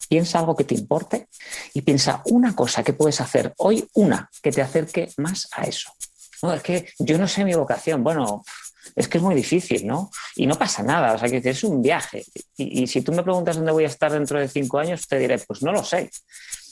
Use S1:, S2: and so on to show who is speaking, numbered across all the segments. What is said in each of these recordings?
S1: Piensa algo que te importe y piensa una cosa que puedes hacer hoy, una que te acerque más a eso. No, es que yo no sé mi vocación. Bueno, es que es muy difícil, ¿no? Y no pasa nada, o sea, que es un viaje. Y si tú me preguntas dónde voy a estar dentro de 5 años, te diré, pues no lo sé.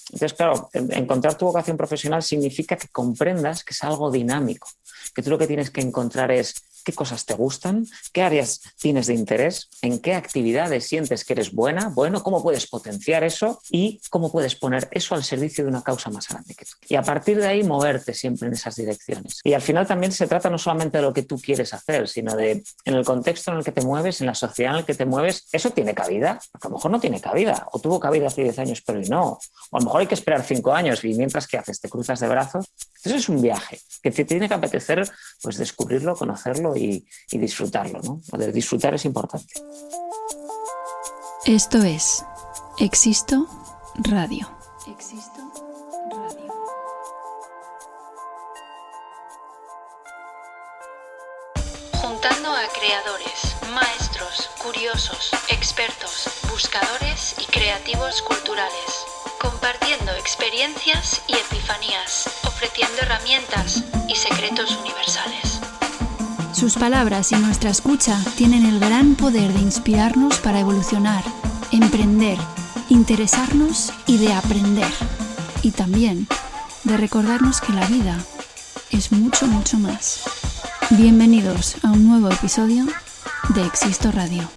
S1: Entonces, claro, encontrar tu vocación profesional significa que comprendas que es algo dinámico, que tú lo que tienes que encontrar es qué cosas te gustan, qué áreas tienes de interés, en qué actividades sientes que eres buena, bueno, cómo puedes potenciar eso y cómo puedes poner eso al servicio de una causa más grande que tú. Y a partir de ahí moverte siempre en esas direcciones. Y al final también se trata no solamente de lo que tú quieres hacer, sino de en el contexto en el que te mueves, en la sociedad en el que te mueves, ¿eso tiene cabida? Porque a lo mejor no tiene cabida, o tuvo cabida hace 10 años, pero hoy no. O a lo mejor hay que esperar 5 años y mientras que haces te cruzas de brazos. Entonces es un viaje que te tiene que apetecer pues descubrirlo, conocerlo y disfrutarlo, ¿no? Poder disfrutar es importante.
S2: Esto es Existo Radio. Existo Radio. Juntando a creadores, maestros, curiosos, expertos, buscadores y creativos culturales. Compartiendo experiencias y epifanías, ofreciendo herramientas y secretos universales. Sus palabras y nuestra escucha tienen el gran poder de inspirarnos para evolucionar, emprender, interesarnos y de aprender. Y también de recordarnos que la vida es mucho, mucho más. Bienvenidos a un nuevo episodio de Existo Radio.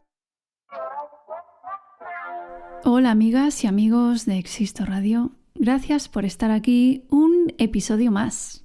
S2: Hola amigas y amigos de Existo Radio. Gracias por estar aquí un episodio más.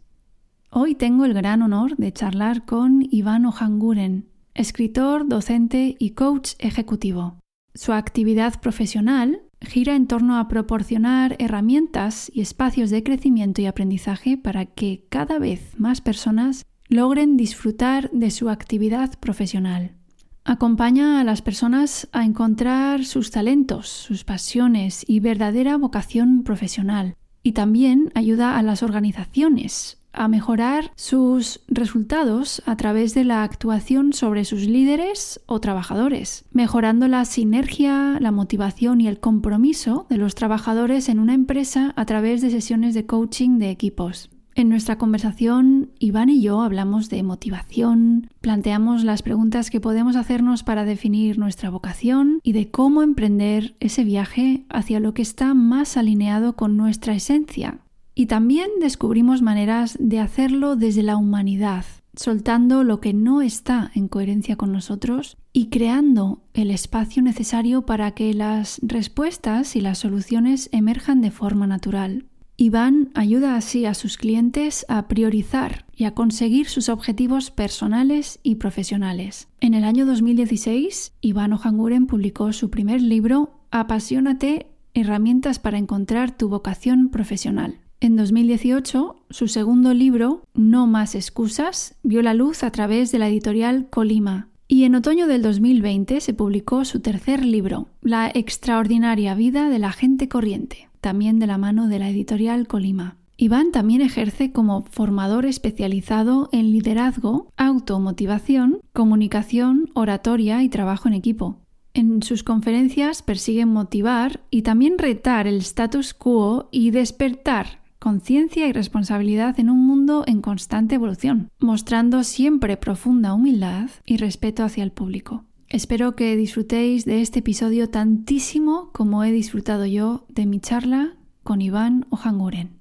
S2: Hoy tengo el gran honor de charlar con Iván Ojanguren, escritor, docente y coach ejecutivo. Su actividad profesional gira en torno a proporcionar herramientas y espacios de crecimiento y aprendizaje para que cada vez más personas logren disfrutar de su actividad profesional. Acompaña a las personas a encontrar sus talentos, sus pasiones y verdadera vocación profesional. Y también ayuda a las organizaciones a mejorar sus resultados a través de la actuación sobre sus líderes o trabajadores, mejorando la sinergia, la motivación y el compromiso de los trabajadores en una empresa a través de sesiones de coaching de equipos. En nuestra conversación, Iván y yo hablamos de motivación, planteamos las preguntas que podemos hacernos para definir nuestra vocación y de cómo emprender ese viaje hacia lo que está más alineado con nuestra esencia. Y también descubrimos maneras de hacerlo desde la humanidad, soltando lo que no está en coherencia con nosotros y creando el espacio necesario para que las respuestas y las soluciones emerjan de forma natural. Iván ayuda así a sus clientes a priorizar y a conseguir sus objetivos personales y profesionales. En el año 2016, Iván Ojanguren publicó su primer libro, Apasionate, herramientas para encontrar tu vocación profesional. En 2018, su segundo libro, No más excusas, vio la luz a través de la editorial Colima. Y en otoño del 2020 se publicó su tercer libro, La extraordinaria vida de la gente corriente, también de la mano de la editorial Colima. Iván también ejerce como formador especializado en liderazgo, automotivación, comunicación, oratoria y trabajo en equipo. En sus conferencias persigue motivar y también retar el status quo y despertar conciencia y responsabilidad en un mundo en constante evolución, mostrando siempre profunda humildad y respeto hacia el público. Espero que disfrutéis de este episodio tantísimo como he disfrutado yo de mi charla con Iván Ojanguren.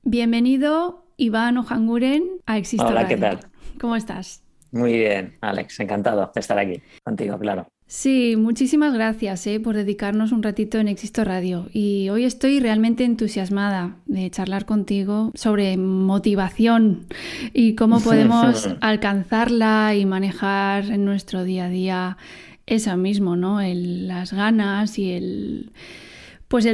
S2: Bienvenido, Iván Ojanguren, a Existo Radio.
S1: Hola, ¿qué tal?
S2: ¿Cómo estás?
S1: Muy bien, Alex, encantado de estar aquí contigo, claro.
S2: Sí, muchísimas gracias por dedicarnos un ratito en Existo Radio. Y hoy estoy realmente entusiasmada de charlar contigo sobre motivación y cómo podemos alcanzarla y manejar en nuestro día a día eso mismo, ¿no? Las ganas y el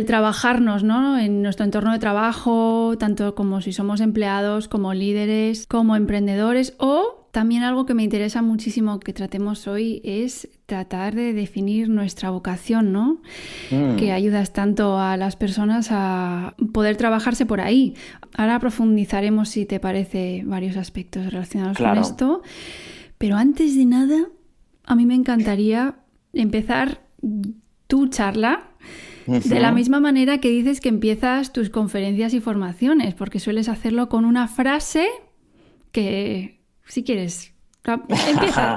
S2: trabajarnos, ¿no? En nuestro entorno de trabajo, tanto como si somos empleados, como líderes, como emprendedores o también algo que me interesa muchísimo que tratemos hoy es tratar de definir nuestra vocación, ¿no? Que ayudas tanto a las personas a poder trabajarse por ahí. Ahora profundizaremos, si te parece, varios aspectos relacionados con esto. Pero antes de nada, a mí me encantaría empezar tu charla de la misma manera que dices que empiezas tus conferencias y formaciones, porque sueles hacerlo con una frase que, si quieres,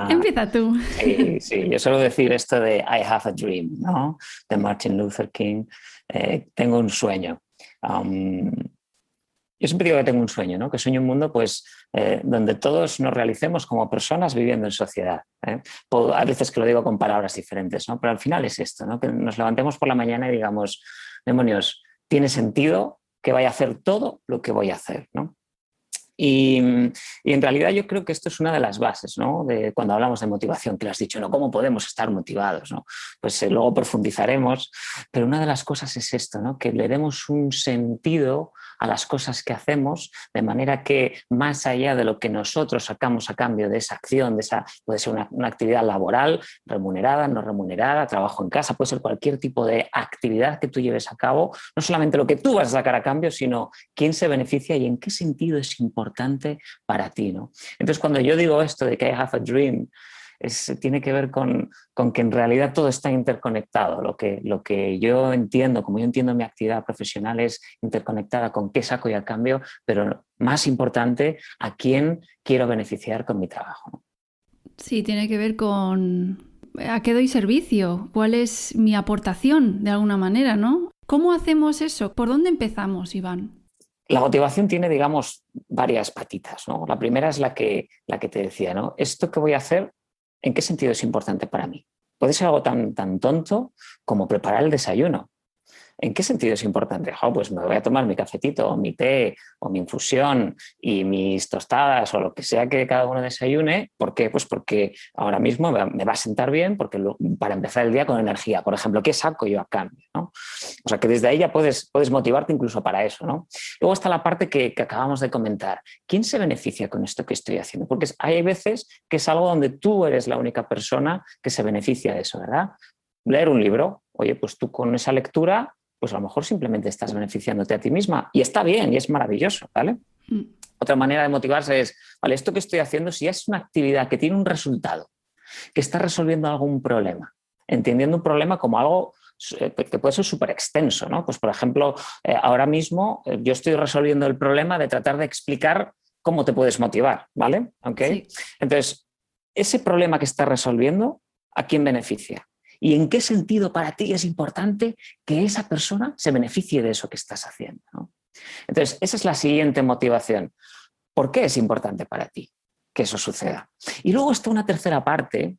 S2: empieza tú.
S1: Sí, yo suelo decir esto de I have a dream, ¿no? De Martin Luther King. Tengo un sueño. Yo siempre digo que tengo un sueño, ¿no? Que sueño un mundo pues, donde todos nos realicemos como personas viviendo en sociedad. A veces que lo digo con palabras diferentes, ¿no? Pero al final es esto, ¿no? Que nos levantemos por la mañana y digamos, demonios, tiene sentido que vaya a hacer todo lo que voy a hacer, ¿no? Y en realidad yo creo que esto es una de las bases, ¿no? De cuando hablamos de motivación, que lo has dicho, ¿no? ¿Cómo podemos estar motivados, ¿no? Pues luego profundizaremos, pero una de las cosas es esto, ¿no? Que le demos un sentido a las cosas que hacemos, de manera que más allá de lo que nosotros sacamos a cambio de esa acción, puede ser una actividad laboral, remunerada, no remunerada, trabajo en casa, puede ser cualquier tipo de actividad que tú lleves a cabo, no solamente lo que tú vas a sacar a cambio, sino quién se beneficia y en qué sentido es importante para ti, ¿no? Entonces, cuando yo digo esto de que I have a dream, tiene que ver con que en realidad todo está interconectado. Lo que yo entiendo, como yo entiendo mi actividad profesional, es interconectada con qué saco y a cambio, pero más importante, a quién quiero beneficiar con mi trabajo, ¿no?
S2: Sí, tiene que ver con a qué doy servicio, cuál es mi aportación de alguna manera, ¿no? ¿Cómo hacemos eso? ¿Por dónde empezamos, Iván?
S1: La motivación tiene, digamos, varias patitas, ¿no? La primera es la que te decía, ¿no? ¿Esto que voy a hacer, en qué sentido es importante para mí? Puede ser algo tan tonto como preparar el desayuno. ¿En qué sentido es importante? Pues me voy a tomar mi cafetito, o mi té, o mi infusión y mis tostadas o lo que sea que cada uno desayune. ¿Por qué? Pues porque ahora mismo me va a sentar bien para empezar el día con energía. Por ejemplo, ¿qué saco yo a cambio, ¿no? O sea, que desde ahí ya puedes motivarte incluso para eso, ¿no? Luego está la parte que acabamos de comentar. ¿Quién se beneficia con esto que estoy haciendo? Porque hay veces que es algo donde tú eres la única persona que se beneficia de eso, ¿verdad? Leer un libro. Oye, pues tú con esa lectura pues a lo mejor simplemente estás beneficiándote a ti misma y está bien y es maravilloso, ¿vale? Otra manera de motivarse es, vale, esto que estoy haciendo, si es una actividad que tiene un resultado, que está resolviendo algún problema, entendiendo un problema como algo que puede ser súper extenso, ¿no? Pues por ejemplo, ahora mismo yo estoy resolviendo el problema de tratar de explicar cómo te puedes motivar, ¿vale? ¿Okay? Sí. Entonces, ese problema que estás resolviendo, ¿a quién beneficia? ¿Y en qué sentido para ti es importante que esa persona se beneficie de eso que estás haciendo, ¿no? Entonces, esa es la siguiente motivación. ¿Por qué es importante para ti que eso suceda? Y luego está una tercera parte,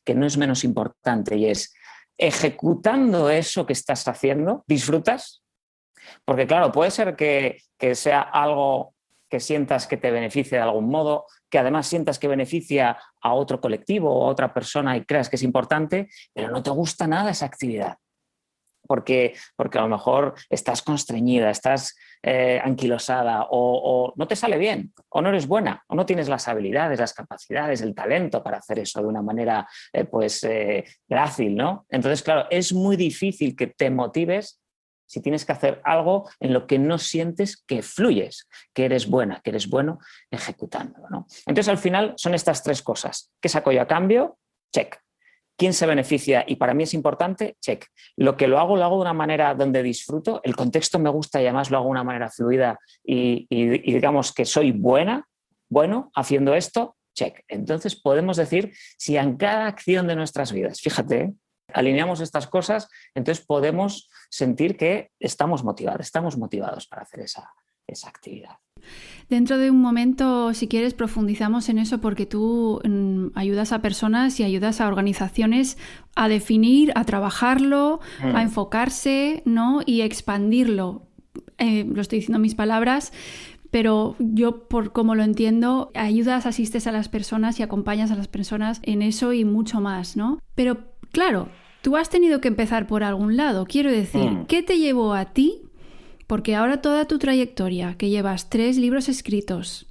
S1: que no es menos importante, y es, ejecutando eso que estás haciendo, ¿disfrutas? Porque claro, puede ser que sea algo que sientas que te beneficia de algún modo, que además sientas que beneficia a otro colectivo o a otra persona y creas que es importante, pero no te gusta nada esa actividad. Porque a lo mejor estás constreñida, estás anquilosada o no te sale bien, o no eres buena, o no tienes las habilidades, las capacidades, el talento para hacer eso de una manera grácil, ¿no? Entonces, claro, es muy difícil que te motives si tienes que hacer algo en lo que no sientes que fluyes, que eres buena, que eres bueno ejecutándolo, ¿no? Entonces, al final son estas tres cosas. ¿Qué saco yo a cambio? Check. ¿Quién se beneficia? Y para mí es importante, check. Lo que lo hago de una manera donde disfruto, el contexto me gusta y además lo hago de una manera fluida y digamos que soy bueno haciendo esto, check. Entonces podemos decir si en cada acción de nuestras vidas, fíjate, alineamos estas cosas, entonces podemos sentir que estamos motivados para hacer esa actividad.
S2: Dentro de un momento, si quieres, profundizamos en eso porque tú ayudas a personas y ayudas a organizaciones a definir, a trabajarlo, a enfocarse, ¿no? Y expandirlo. Lo estoy diciendo en mis palabras, pero yo, por como lo entiendo, ayudas, asistes a las personas y acompañas a las personas en eso y mucho más, ¿no? Pero, claro, tú has tenido que empezar por algún lado. Quiero decir, ¿qué te llevó a ti? Porque ahora toda tu trayectoria, que llevas 3 libros escritos,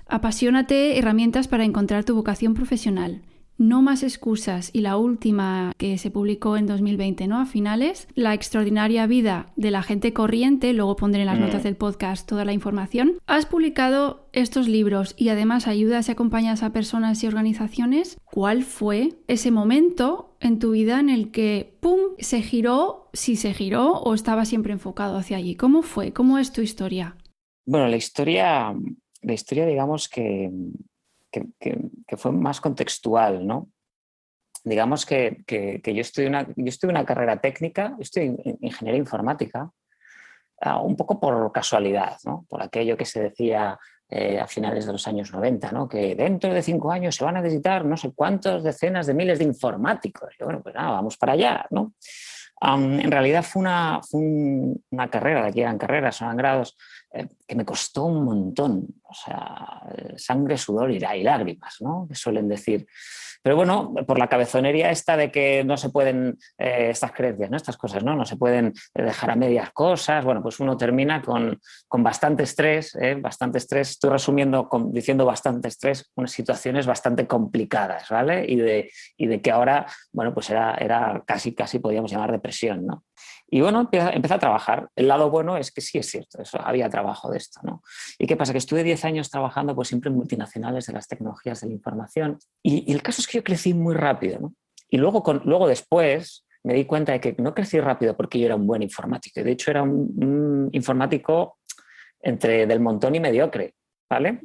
S2: Apasionate, herramientas para encontrar tu vocación profesional, No más excusas y la última que se publicó en 2020, ¿no? A finales, La extraordinaria vida de la gente corriente, luego pondré en las notas del podcast toda la información. Has publicado estos libros y además ayudas y acompañas a personas y organizaciones. ¿Cuál fue ese momento en tu vida en el que, ¡pum!, se giró, si se giró o estaba siempre enfocado hacia allí? ¿Cómo fue? ¿Cómo es tu historia?
S1: Bueno, la historia digamos que fue más contextual, ¿no? Digamos que yo estudié una carrera técnica, estudié ingeniería informática, un poco por casualidad, ¿no? Por aquello que se decía a finales de los años 90, ¿no? Que dentro de 5 años se van a necesitar no sé cuántas decenas de miles de informáticos. Y bueno, pues nada, vamos para allá, ¿no? En realidad fue una carrera, aquí eran carreras, eran grados, que me costó un montón, o sea, sangre, sudor y lágrimas, ¿no? Que suelen decir. Pero bueno, por la cabezonería esta de que no se pueden, estas creencias, ¿no? Estas cosas, ¿no? No se pueden dejar a medias cosas, bueno, pues uno termina con bastante estrés, bastante estrés. Estoy resumiendo diciendo bastante estrés, unas situaciones bastante complicadas, ¿vale? Y de que ahora, bueno, pues era casi podíamos llamar depresión, ¿no? Y bueno, empecé a trabajar. El lado bueno es que sí es cierto, eso, había trabajo de esto, ¿no? ¿Y qué pasa? Que estuve 10 años trabajando pues siempre en multinacionales de las tecnologías de la información y el caso es que yo crecí muy rápido, ¿no? Y luego después me di cuenta de que no crecí rápido porque yo era un buen informático. De hecho, era un informático del montón y mediocre, ¿vale?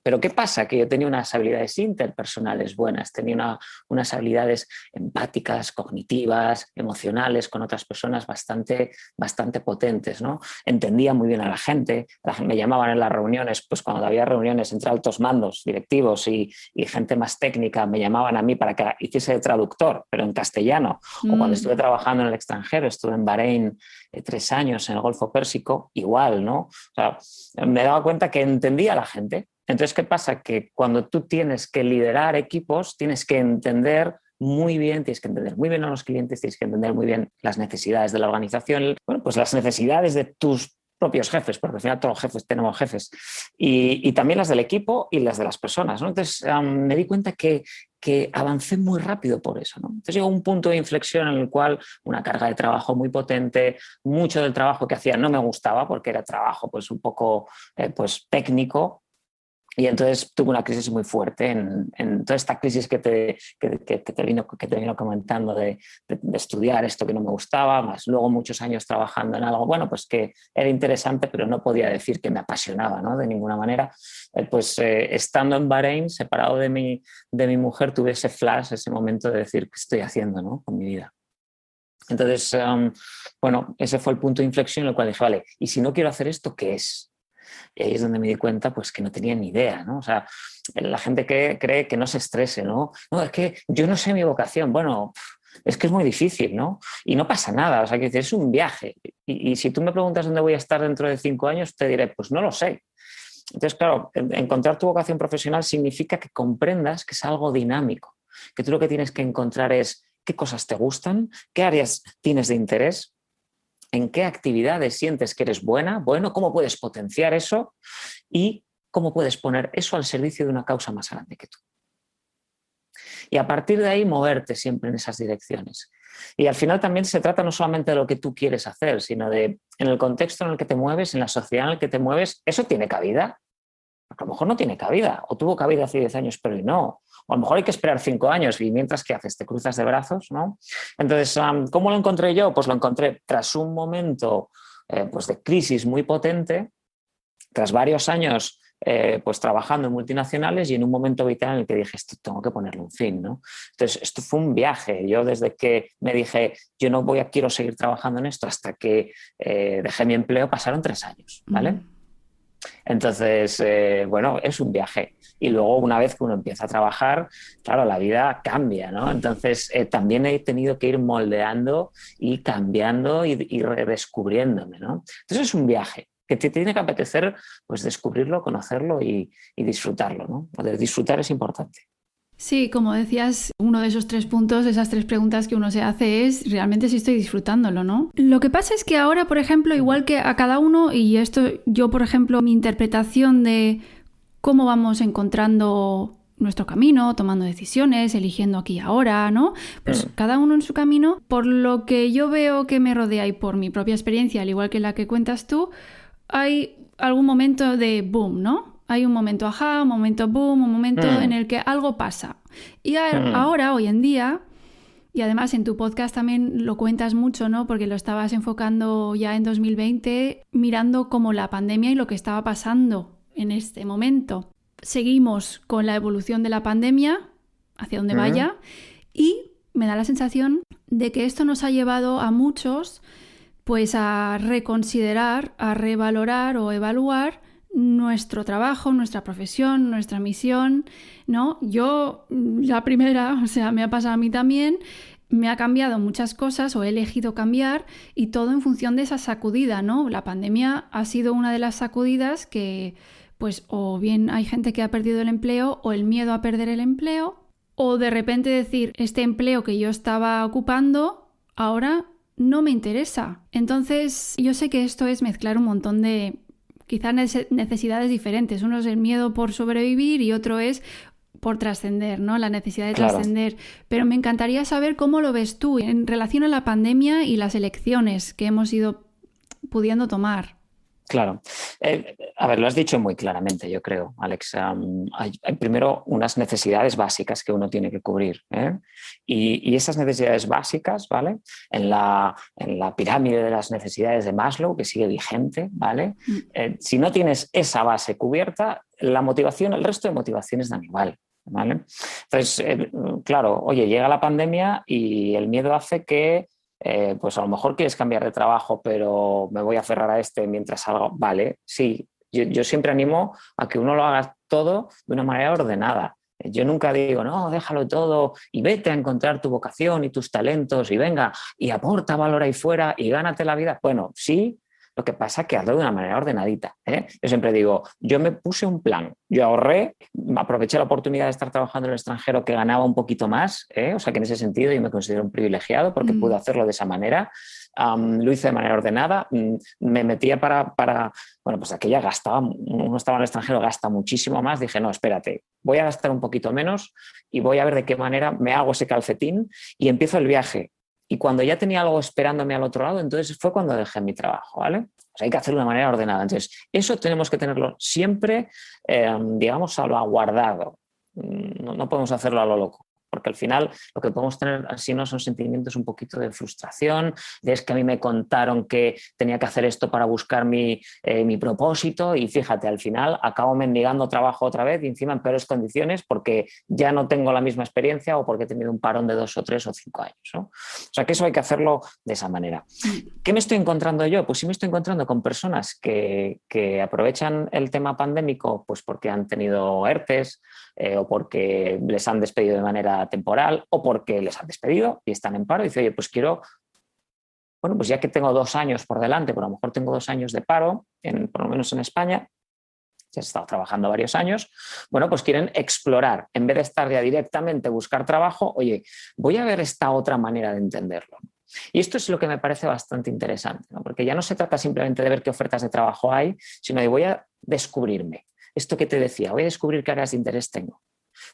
S1: Pero ¿qué pasa? Que yo tenía unas habilidades interpersonales buenas, tenía unas habilidades empáticas, cognitivas, emocionales con otras personas bastante potentes, ¿no? Entendía muy bien a la gente, me llamaban en las reuniones, pues cuando había reuniones entre altos mandos, directivos y gente más técnica, me llamaban a mí para que hiciese de traductor, pero en castellano. O cuando estuve trabajando en el extranjero, estuve en Bahrein 3 años, en el Golfo Pérsico, igual, ¿no? O sea, me daba cuenta que entendía a la gente. Entonces, ¿qué pasa? Que cuando tú tienes que liderar equipos, tienes que entender muy bien a los clientes, tienes que entender muy bien las necesidades de la organización, bueno, pues las necesidades de tus propios jefes, porque al final todos los jefes tenemos jefes, y también las del equipo y las de las personas, ¿no? Entonces, me di cuenta que avancé muy rápido por eso, ¿no? Entonces llegó un punto de inflexión en el cual una carga de trabajo muy potente, mucho del trabajo que hacía no me gustaba porque era trabajo pues un poco pues técnico. Y entonces tuve una crisis muy fuerte en toda esta crisis que te vino comentando de estudiar esto que no me gustaba, más luego muchos años trabajando en algo, bueno, pues que era interesante, pero no podía decir que me apasionaba, ¿no? De ninguna manera. Estando en Bahrein, separado de mi mujer, tuve ese flash, ese momento de decir, ¿qué estoy haciendo, ¿no? Con mi vida? Entonces, bueno, ese fue el punto de inflexión en el cual dije, vale, y si no quiero hacer esto, ¿qué es? Y ahí es donde me di cuenta pues, que no tenía ni idea, ¿no? O sea, la gente cree que no se estrese, ¿no? No, es que yo no sé mi vocación. Bueno, es que es muy difícil, ¿no? Y no pasa nada, o sea, que es un viaje. Y si tú me preguntas dónde voy a estar dentro de 5 años, te diré, pues no lo sé. Entonces, claro, encontrar tu vocación profesional significa que comprendas que es algo dinámico, que tú lo que tienes que encontrar es qué cosas te gustan, qué áreas tienes de interés, en qué actividades sientes que eres bueno, cómo puedes potenciar eso y cómo puedes poner eso al servicio de una causa más grande que tú. Y a partir de ahí moverte siempre en esas direcciones. Y al final también se trata no solamente de lo que tú quieres hacer, sino de en el contexto en el que te mueves, en la sociedad en el que te mueves, ¿eso tiene cabida? Porque a lo mejor no tiene cabida, o tuvo cabida hace 10 años, pero hoy no. O a lo mejor hay que esperar 5 años y mientras, ¿qué haces? Te cruzas de brazos, ¿no? Entonces, ¿cómo lo encontré yo? Pues lo encontré tras un momento pues de crisis muy potente, tras varios años pues trabajando en multinacionales y en un momento vital en el que dije, esto tengo que ponerle un fin, ¿no? Entonces, esto fue un viaje. Yo desde que me dije, yo no quiero seguir trabajando en esto hasta que dejé mi empleo, pasaron 3 años, ¿vale? Entonces, bueno, es un viaje. Y luego, una vez que uno empieza a trabajar, claro, la vida cambia, ¿no? Entonces, también he tenido que ir moldeando y cambiando y redescubriéndome, ¿no? Entonces, es un viaje que te tiene que apetecer pues, descubrirlo, conocerlo y disfrutarlo, ¿no? Disfrutar es importante.
S2: Sí, como decías, uno de esos 3 puntos, esas 3 preguntas que uno se hace es realmente si estoy disfrutándolo, ¿no? Lo que pasa es que ahora, por ejemplo, igual que a cada uno, y esto yo, por ejemplo, mi interpretación de cómo vamos encontrando nuestro camino, tomando decisiones, eligiendo aquí y ahora, ¿no? Pues cada uno en su camino. Por lo que yo veo que me rodea y por mi propia experiencia, al igual que la que cuentas tú, hay algún momento de boom, ¿no? Hay un momento ajá, un momento boom, un momento en el que algo pasa. Y ahora, hoy en día, y además en tu podcast también lo cuentas mucho, ¿no? Porque lo estabas enfocando ya en 2020, mirando como la pandemia y lo que estaba pasando en este momento. Seguimos con la evolución de la pandemia, hacia donde vaya, y me da la sensación de que esto nos ha llevado a muchos pues a reconsiderar, a revalorar o evaluar nuestro trabajo, nuestra profesión, nuestra misión, ¿no? Yo, la primera, o sea, me ha pasado a mí también, me ha cambiado muchas cosas o he elegido cambiar y todo en función de esa sacudida, ¿no? La pandemia ha sido una de las sacudidas que, pues, o bien hay gente que ha perdido el empleo o el miedo a perder el empleo, o de repente decir, este empleo que yo estaba ocupando, ahora no me interesa. Entonces, yo sé que esto es mezclar un montón de quizás necesidades diferentes. Uno es el miedo por sobrevivir y otro es por trascender, ¿no? La necesidad de trascender. Pero me encantaría saber cómo lo ves tú en relación a la pandemia y las elecciones que hemos ido pudiendo tomar.
S1: Claro. A ver, lo has dicho muy claramente, yo creo, Alex. Hay primero unas necesidades básicas que uno tiene que cubrir, ¿eh? Y esas necesidades básicas, ¿vale? En la pirámide de las necesidades de Maslow, que sigue vigente, ¿vale? Si no tienes esa base cubierta, la motivación, el resto de motivaciones dan igual, ¿vale? Entonces, claro, oye, llega la pandemia y el miedo hace que pues a lo mejor quieres cambiar de trabajo, pero me voy a aferrar a este mientras salgo. Vale, sí, yo siempre animo a que uno lo haga todo de una manera ordenada. Yo nunca digo, no, déjalo todo y vete a encontrar tu vocación y tus talentos y venga y aporta valor ahí fuera y gánate la vida. Bueno, sí, lo que pasa es que hazlo de una manera ordenadita, ¿eh? Yo siempre digo, yo me puse un plan, yo ahorré, aproveché la oportunidad de estar trabajando en el extranjero que ganaba un poquito más, o sea que en ese sentido yo me considero un privilegiado porque pude hacerlo de esa manera. Lo hice de manera ordenada, me metía para bueno, pues aquella gastaba, uno estaba en el extranjero, gasta muchísimo más, dije, no, espérate, voy a gastar un poquito menos y voy a ver de qué manera me hago ese calcetín y empiezo el viaje. Y cuando ya tenía algo esperándome al otro lado, entonces fue cuando dejé mi trabajo, ¿vale? O sea, hay que hacerlo de una manera ordenada. Entonces, eso tenemos que tenerlo siempre, digamos, salvaguardado. No podemos hacerlo a lo loco, porque al final lo que podemos tener así no son sentimientos un poquito de frustración, de es que a mí me contaron que tenía que hacer esto para buscar mi propósito y fíjate, al final acabo mendigando trabajo otra vez y encima en peores condiciones porque ya no tengo la misma experiencia o porque he tenido un parón de 2 o 3 o 5 años, ¿no? O sea que eso hay que hacerlo de esa manera. ¿Qué me estoy encontrando yo? Pues sí me estoy encontrando con personas que aprovechan el tema pandémico pues porque han tenido ERTES, o porque les han despedido de manera temporal o porque les han despedido y están en paro y dice, oye, pues quiero, bueno, pues ya que tengo 2 años por delante, pero a lo mejor tengo 2 años de paro, por lo menos en España, ya he estado trabajando varios años, bueno, pues quieren explorar, en vez de estar ya directamente buscar trabajo, oye, voy a ver esta otra manera de entenderlo. Y esto es lo que me parece bastante interesante, ¿no? Porque ya no se trata simplemente de ver qué ofertas de trabajo hay, sino de voy a descubrirme. Esto que te decía, voy a descubrir qué áreas de interés tengo.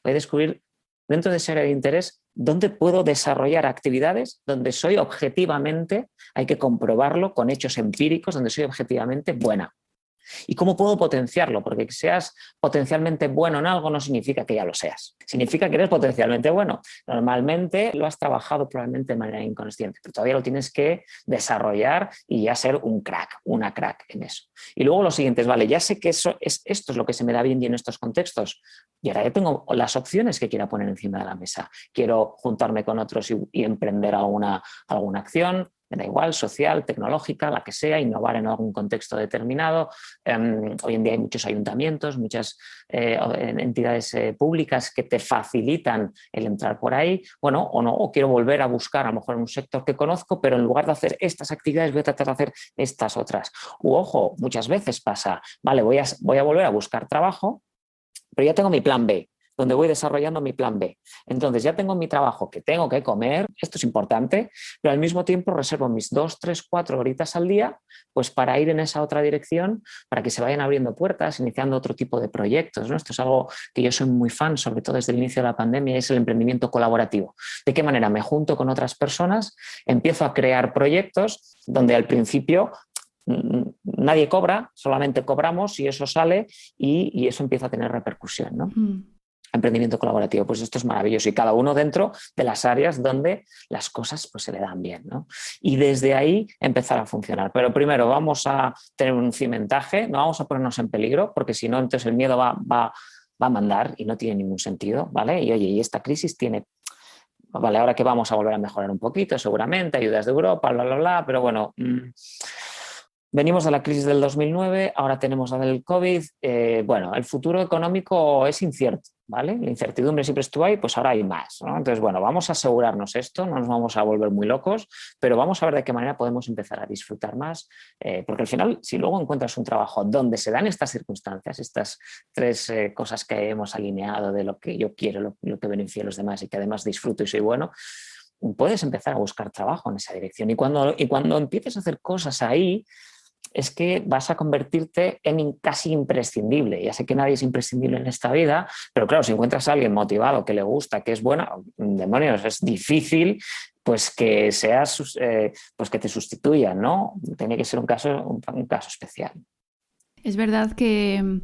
S1: Voy a descubrir dentro de esa área de interés dónde puedo desarrollar actividades donde soy objetivamente, hay que comprobarlo con hechos empíricos, donde soy objetivamente buena. ¿Y cómo puedo potenciarlo? Porque que seas potencialmente bueno en algo no significa que ya lo seas. Significa que eres potencialmente bueno. Normalmente lo has trabajado probablemente de manera inconsciente, pero todavía lo tienes que desarrollar y ya ser un crack, una crack en eso. Y luego lo siguiente es, vale, ya sé que esto es lo que se me da bien y en estos contextos. Y ahora ya tengo las opciones que quiera poner encima de la mesa. Quiero juntarme con otros y emprender alguna acción, me da igual, social, tecnológica, la que sea, innovar en algún contexto determinado. Hoy en día hay muchos ayuntamientos, muchas entidades públicas que te facilitan el entrar por ahí, bueno, o no, o quiero volver a buscar a lo mejor en un sector que conozco, pero en lugar de hacer estas actividades voy a tratar de hacer estas otras. U ojo, muchas veces pasa, vale, voy a volver a buscar trabajo, pero ya tengo mi plan B. donde voy desarrollando mi plan B. Entonces ya tengo mi trabajo que tengo que comer, esto es importante, pero al mismo tiempo reservo mis 2, 3, 4 horitas al día pues para ir en esa otra dirección, para que se vayan abriendo puertas, iniciando otro tipo de proyectos, ¿no? Esto es algo que yo soy muy fan, sobre todo desde el inicio de la pandemia, es el emprendimiento colaborativo. ¿De qué manera? Me junto con otras personas, empiezo a crear proyectos donde al principio nadie cobra, solamente cobramos y eso sale y eso empieza a tener repercusión, ¿no? Emprendimiento colaborativo, pues esto es maravilloso y cada uno dentro de las áreas donde las cosas pues se le dan bien, ¿no? Y desde ahí empezar a funcionar. Pero primero vamos a tener un cimentaje, no vamos a ponernos en peligro porque si no entonces el miedo va a mandar y no tiene ningún sentido, ¿vale? Y oye, y esta crisis tiene, vale, ahora que vamos a volver a mejorar un poquito seguramente, ayudas de Europa, bla, bla, bla, pero bueno... Venimos de la crisis del 2009, ahora tenemos la del COVID. Bueno, el futuro económico es incierto, ¿vale? La incertidumbre siempre estuvo ahí, pues ahora hay más, ¿no? Entonces, bueno, vamos a asegurarnos esto, no nos vamos a volver muy locos, pero vamos a ver de qué manera podemos empezar a disfrutar más, porque al final, si luego encuentras un trabajo donde se dan estas circunstancias, estas tres cosas que hemos alineado de lo que yo quiero, lo que beneficia a los demás y que además disfruto y soy bueno, puedes empezar a buscar trabajo en esa dirección. Y cuando empieces a hacer cosas ahí, es que vas a convertirte en casi imprescindible. Ya sé que nadie es imprescindible en esta vida, pero claro, si encuentras a alguien motivado, que le gusta, que es bueno, demonios, es difícil pues que seas, pues que te sustituyan, ¿no? Tiene que ser un caso especial.
S2: Es verdad que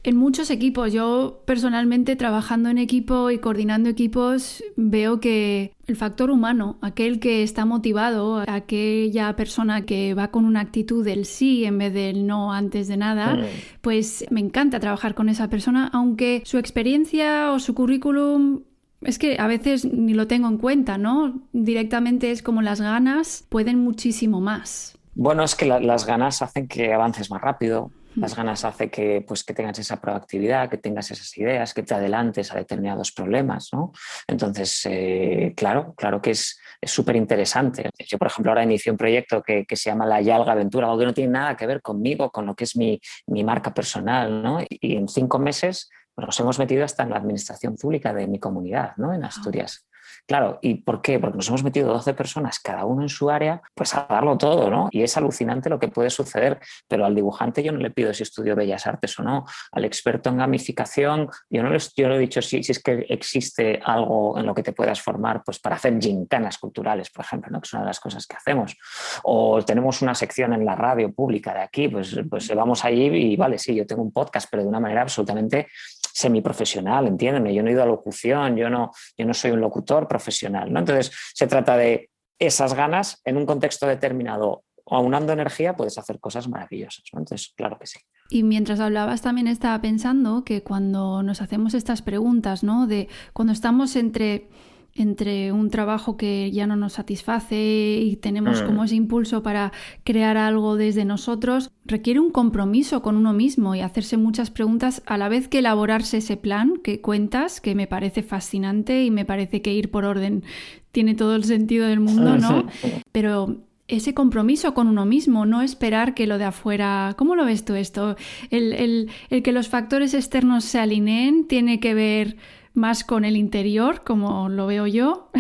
S2: en muchos equipos, yo personalmente trabajando en equipo y coordinando equipos, veo que el factor humano, aquel que está motivado, aquella persona que va con una actitud del sí en vez del no antes de nada, pues me encanta trabajar con esa persona, aunque su experiencia o su currículum... Es que a veces ni lo tengo en cuenta, ¿no? Directamente es como las ganas pueden muchísimo más.
S1: Bueno, es que las ganas hacen que avances más rápido. Las ganas hacen que tengas esa proactividad, que tengas esas ideas, que te adelantes a determinados problemas, ¿no? Entonces, claro que es súper interesante. Yo, por ejemplo, ahora inicié un proyecto que se llama La Yalga Aventura, algo que no tiene nada que ver conmigo, con lo que es mi marca personal, ¿no? Y en 5 meses nos hemos metido hasta en la administración pública de mi comunidad, ¿no? En Asturias. Claro, ¿y por qué? Porque nos hemos metido 12 personas, cada uno en su área, pues a darlo todo, ¿no? Y es alucinante lo que puede suceder, pero al dibujante yo no le pido si estudió Bellas Artes o no, al experto en gamificación, yo le he dicho si es que existe algo en lo que te puedas formar, pues para hacer gincanas culturales, por ejemplo, ¿no? Que es una de las cosas que hacemos. O tenemos una sección en la radio pública de aquí, pues vamos allí y vale, sí, yo tengo un podcast, pero de una manera absolutamente semiprofesional, entiéndeme, yo no he ido a locución, yo no soy un locutor profesional, ¿no? Entonces se trata de esas ganas en un contexto determinado, aunando energía puedes hacer cosas maravillosas, ¿no? Entonces, claro que sí.
S2: Y mientras hablabas también estaba pensando que cuando nos hacemos estas preguntas, ¿no? De cuando estamos entre un trabajo que ya no nos satisface y tenemos como ese impulso para crear algo desde nosotros, requiere un compromiso con uno mismo y hacerse muchas preguntas a la vez que elaborarse ese plan que cuentas, que me parece fascinante y me parece que ir por orden tiene todo el sentido del mundo, ¿no? Pero ese compromiso con uno mismo, no esperar que lo de afuera... ¿Cómo lo ves tú esto? El que los factores externos se alineen tiene que ver más con el interior, como lo veo yo,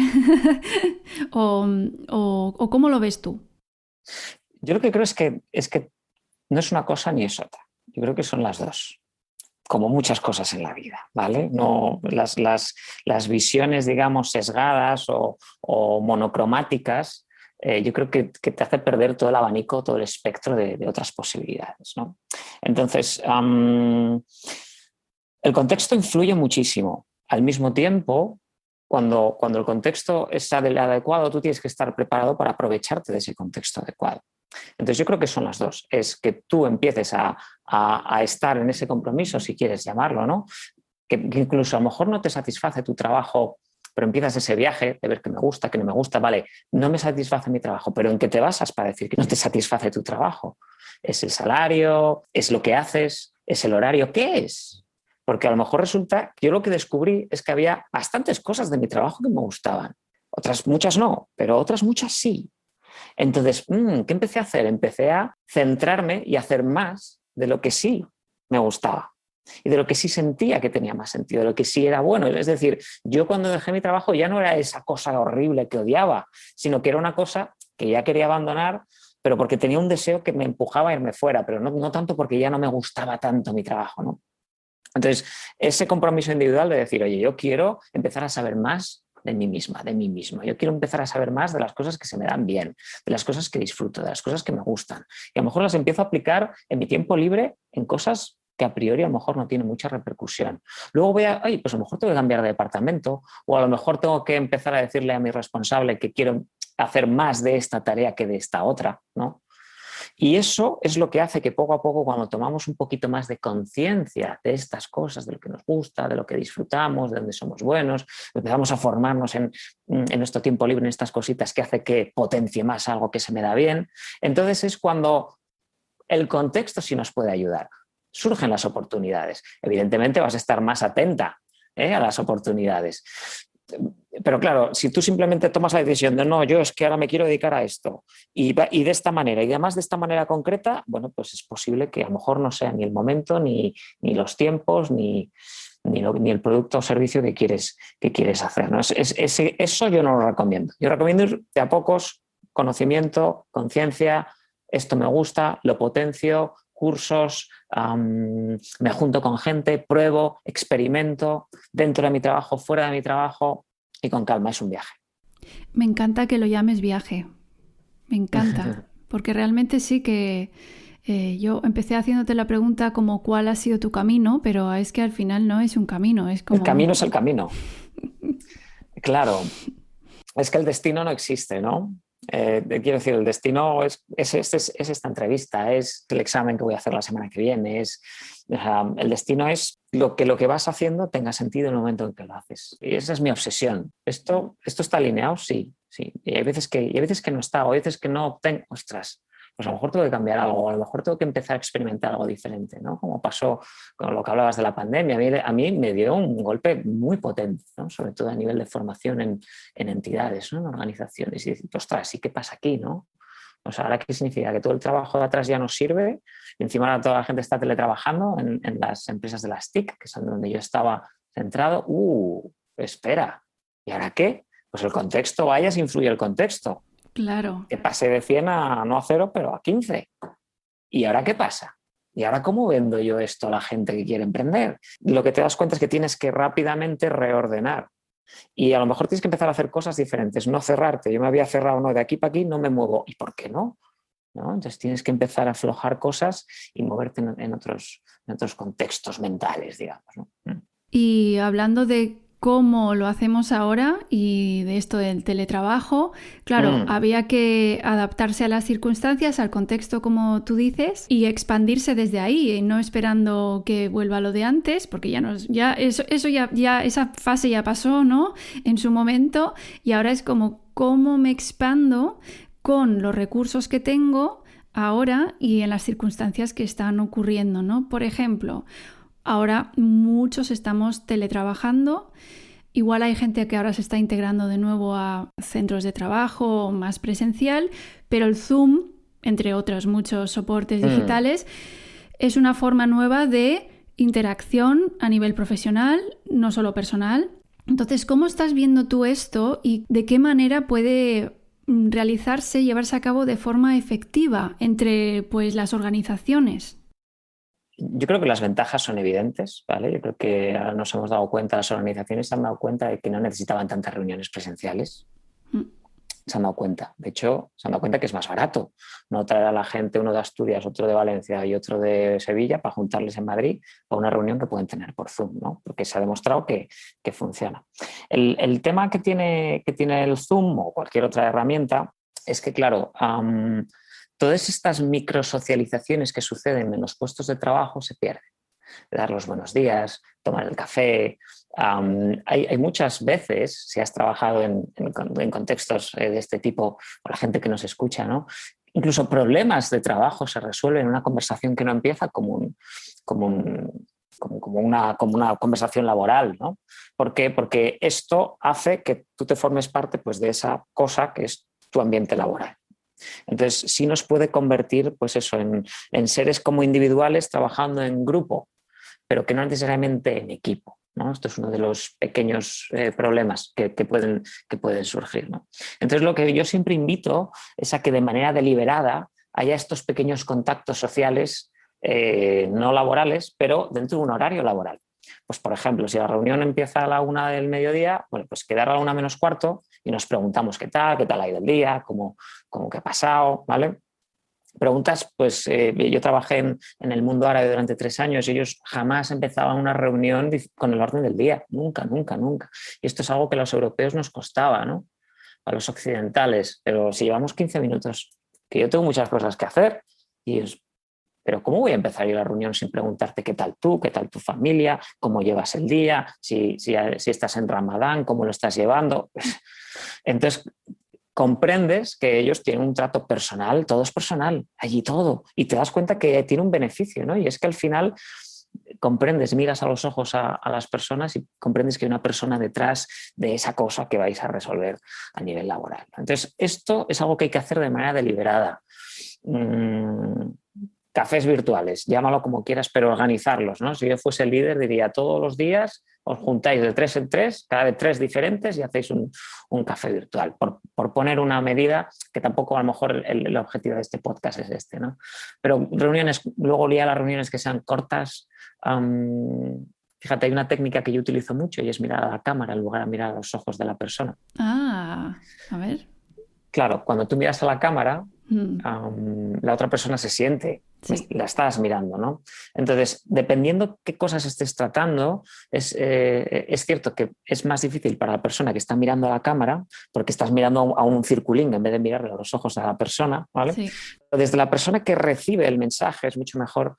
S2: o ¿cómo lo ves tú?
S1: Yo lo que creo es que no es una cosa ni es otra. Yo creo que son las dos, como muchas cosas en la vida, ¿vale? No, las visiones, digamos, sesgadas o monocromáticas, yo creo que te hace perder todo el abanico, todo el espectro de otras posibilidades, ¿no? Entonces, el contexto influye muchísimo. Al mismo tiempo, cuando el contexto es el adecuado, tú tienes que estar preparado para aprovecharte de ese contexto adecuado. Entonces yo creo que son las dos. Es que tú empieces a estar en ese compromiso, si quieres llamarlo, ¿no? Que incluso a lo mejor no te satisface tu trabajo, pero empiezas ese viaje de ver que me gusta, que no me gusta, vale, no me satisface mi trabajo, pero ¿en qué te basas para decir que no te satisface tu trabajo? ¿Es el salario? ¿Es lo que haces? ¿Es el horario? ¿Qué es? Porque a lo mejor resulta que yo lo que descubrí es que había bastantes cosas de mi trabajo que me gustaban. Otras muchas no, pero otras muchas sí. Entonces, ¿qué empecé a hacer? Empecé a centrarme y a hacer más de lo que sí me gustaba. y de lo que sí sentía que tenía más sentido, de lo que sí era bueno. Es decir, yo cuando dejé mi trabajo ya no era esa cosa horrible que odiaba, sino que era una cosa que ya quería abandonar, pero porque tenía un deseo que me empujaba a irme fuera, pero no tanto porque ya no me gustaba tanto mi trabajo, ¿no? Entonces, ese compromiso individual de decir, oye, yo quiero empezar a saber más de mí misma, de mí mismo. Yo quiero empezar a saber más de las cosas que se me dan bien, de las cosas que disfruto, de las cosas que me gustan. Y a lo mejor las empiezo a aplicar en mi tiempo libre en cosas que a priori a lo mejor no tienen mucha repercusión. Luego pues a lo mejor tengo que cambiar de departamento, o a lo mejor tengo que empezar a decirle a mi responsable que quiero hacer más de esta tarea que de esta otra, ¿no? Y eso es lo que hace que poco a poco, cuando tomamos un poquito más de conciencia de estas cosas, de lo que nos gusta, de lo que disfrutamos, de dónde somos buenos, empezamos a formarnos en nuestro tiempo libre en estas cositas que hace que potencie más algo que se me da bien, entonces es cuando el contexto sí nos puede ayudar. Surgen las oportunidades. Evidentemente vas a estar más atenta a las oportunidades. Pero claro, si tú simplemente tomas la decisión de no, yo es que ahora me quiero dedicar a esto y de esta manera y además de esta manera concreta, bueno, pues es posible que a lo mejor no sea ni el momento, ni los tiempos, ni el producto o servicio que quieres hacer, ¿no? Eso yo no lo recomiendo. Yo recomiendo ir de a pocos, conocimiento, conciencia, esto me gusta, lo potencio, cursos, me junto con gente, pruebo, experimento dentro de mi trabajo, fuera de mi trabajo y con calma, es un viaje.
S2: Me encanta que lo llames viaje, me encanta, porque realmente sí que yo empecé haciéndote la pregunta como cuál ha sido tu camino, pero es que al final no es un camino, es como...
S1: El camino es el camino. Claro, es que el destino no existe, ¿no? Quiero decir, el destino es esta entrevista, es el examen que voy a hacer la semana que viene, el destino es lo que vas haciendo tenga sentido en el momento en que lo haces. Y esa es mi obsesión. ¿Esto está alineado? Sí. Y hay veces que no está, o hay veces que no tengo, ostras, pues a lo mejor tengo que cambiar algo, o a lo mejor tengo que empezar a experimentar algo diferente, ¿no? Como pasó con lo que hablabas de la pandemia. A mí me dio un golpe muy potente, ¿no? Sobre todo a nivel de formación en entidades, ¿no? En organizaciones. Y decir, ostras, ¿y qué pasa aquí, no? O sea, ¿ahora qué significa? ¿Que todo el trabajo de atrás ya no sirve? Y encima ahora toda la gente está teletrabajando en las empresas de las TIC, que son donde yo estaba centrado. Espera, ¿y ahora qué? Pues el contexto, vayas, influye el contexto.
S2: Claro.
S1: Que pasé de 100 a no a 0, pero a 15. ¿Y ahora qué pasa? ¿Y ahora cómo vendo yo esto a la gente que quiere emprender? Lo que te das cuenta es que tienes que rápidamente reordenar. Y a lo mejor tienes que empezar a hacer cosas diferentes, no cerrarte. Yo me había cerrado, no, de aquí para aquí no me muevo. ¿Y por qué no? Entonces tienes que empezar a aflojar cosas y moverte en otros contextos mentales, digamos, ¿no?
S2: Y hablando de cómo lo hacemos ahora y de esto del teletrabajo, claro, había que adaptarse a las circunstancias, al contexto, como tú dices, y expandirse desde ahí, no esperando que vuelva lo de antes, porque esa fase ya pasó, ¿no? En su momento, y ahora es como cómo me expando con los recursos que tengo ahora y en las circunstancias que están ocurriendo, ¿no? Por ejemplo, ahora muchos estamos teletrabajando. Igual hay gente que ahora se está integrando de nuevo a centros de trabajo más presencial, pero el Zoom, entre otros muchos soportes digitales, es una forma nueva de interacción a nivel profesional, no solo personal. Entonces, ¿cómo estás viendo tú esto y de qué manera puede realizarse, llevarse a cabo de forma efectiva entre pues, las organizaciones?
S1: Yo creo que las ventajas son evidentes, ¿vale? Yo creo que ahora nos hemos dado cuenta, las organizaciones se han dado cuenta de que no necesitaban tantas reuniones presenciales. Se han dado cuenta. De hecho, se han dado cuenta que es más barato no traer a la gente, uno de Asturias, otro de Valencia y otro de Sevilla, para juntarles en Madrid a una reunión que pueden tener por Zoom, ¿no? Porque se ha demostrado que funciona. El tema que tiene el Zoom o cualquier otra herramienta es que, claro, todas estas microsocializaciones que suceden en los puestos de trabajo se pierden. Dar los buenos días, tomar el café. Hay muchas veces, si has trabajado en contextos de este tipo, con la gente que nos escucha, ¿no? Incluso problemas de trabajo se resuelven en una conversación que no empieza como una conversación laboral, ¿no? ¿Por qué? Porque esto hace que tú te formes parte, pues, de esa cosa que es tu ambiente laboral. Entonces, sí nos puede convertir, pues eso, en seres como individuales trabajando en grupo, pero que no necesariamente en equipo, ¿no? Esto es uno de los pequeños problemas que pueden surgir, ¿no? Entonces, lo que yo siempre invito es a que de manera deliberada haya estos pequeños contactos sociales no laborales, pero dentro de un horario laboral. Pues, por ejemplo, si la reunión empieza a la 1 del mediodía, bueno, pues quedar a la 1 menos cuarto y nos preguntamos qué tal ha ido el día, cómo qué ha pasado, ¿vale? Preguntas, pues yo trabajé en el mundo árabe durante 3 años y ellos jamás empezaban una reunión con el orden del día, nunca, nunca, nunca. Y esto es algo que a los europeos nos costaba, ¿no? A los occidentales, pero si llevamos 15 minutos, que yo tengo muchas cosas que hacer, y pero ¿cómo voy a empezar yo la reunión sin preguntarte qué tal tú, qué tal tu familia, cómo llevas el día, si estás en Ramadán, cómo lo estás llevando? Entonces, comprendes que ellos tienen un trato personal, todo es personal, allí todo, y te das cuenta que tiene un beneficio, ¿no? Y es que al final comprendes, miras a los ojos a las personas y comprendes que hay una persona detrás de esa cosa que vais a resolver a nivel laboral. Entonces, esto es algo que hay que hacer de manera deliberada. Cafés virtuales, llámalo como quieras, pero organizarlos, ¿no? Si yo fuese el líder, diría todos los días os juntáis de 3 en 3, cada vez 3 diferentes y hacéis un café virtual, por poner una medida que tampoco a lo mejor el objetivo de este podcast es este, ¿no? Pero reuniones, luego las reuniones que sean cortas. Fíjate, hay una técnica que yo utilizo mucho y es mirar a la cámara en lugar de mirar a los ojos de la persona.
S2: Ah, a ver.
S1: Claro, cuando tú miras a la cámara, la otra persona se siente,
S2: sí.
S1: La estás mirando, ¿no? Entonces, dependiendo qué cosas estés tratando, es cierto que es más difícil para la persona que está mirando a la cámara, porque estás mirando a un circulín en vez de mirarle a los ojos a la persona, ¿vale?
S2: Sí.
S1: Desde la persona que recibe el mensaje es mucho mejor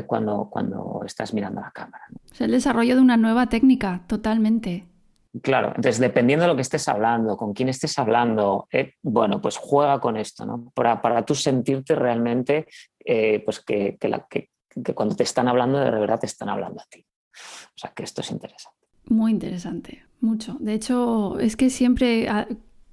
S1: cuando estás mirando a la cámara, ¿no?
S2: Es el desarrollo de una nueva técnica, totalmente.
S1: Claro, entonces dependiendo de lo que estés hablando, con quién estés hablando, bueno, pues juega con esto, ¿no? Para tú sentirte realmente pues que cuando te están hablando de verdad te están hablando a ti. O sea que esto es interesante.
S2: Muy interesante, mucho. De hecho, es que siempre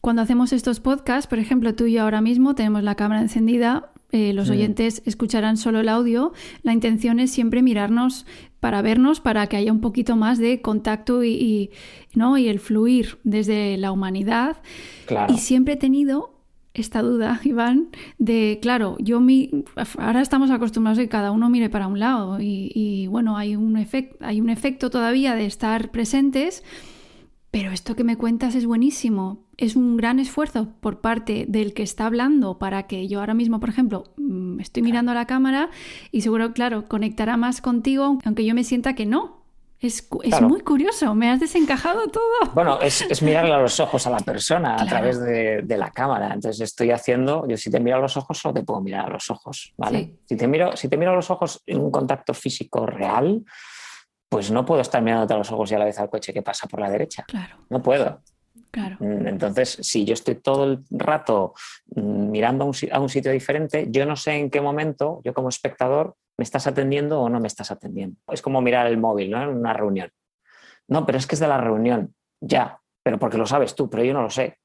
S2: cuando hacemos estos podcasts, por ejemplo, tú y yo ahora mismo tenemos la cámara encendida, los oyentes escucharán solo el audio. La intención es siempre mirarnos para vernos, para que haya un poquito más de contacto y el fluir desde la humanidad.
S1: Claro.
S2: Y siempre he tenido esta duda, Iván, de, claro, ahora estamos acostumbrados a que cada uno mire para un lado y bueno, hay un efecto todavía de estar presentes, pero esto que me cuentas es buenísimo. Es un gran esfuerzo por parte del que está hablando para que yo ahora mismo, por ejemplo, estoy mirando a la cámara y seguro, claro, conectará más contigo, aunque yo me sienta que no. Es claro. Muy curioso, me has desencajado todo.
S1: Bueno, es mirarle a los ojos a la persona a través de la cámara. Entonces yo si te miro a los ojos solo te puedo mirar a los ojos, ¿vale? Sí. Si te miro a los ojos en un contacto físico real, pues no puedo estar mirándote a los ojos y a la vez al coche que pasa por la derecha.
S2: Claro.
S1: No puedo.
S2: Claro.
S1: Entonces, si yo estoy todo el rato mirando a un sitio diferente, yo no sé en qué momento, yo como espectador, me estás atendiendo o no me estás atendiendo. Es como mirar el móvil, ¿no? En una reunión. No, pero es que es de la reunión. Ya, pero porque lo sabes tú, pero yo no lo sé.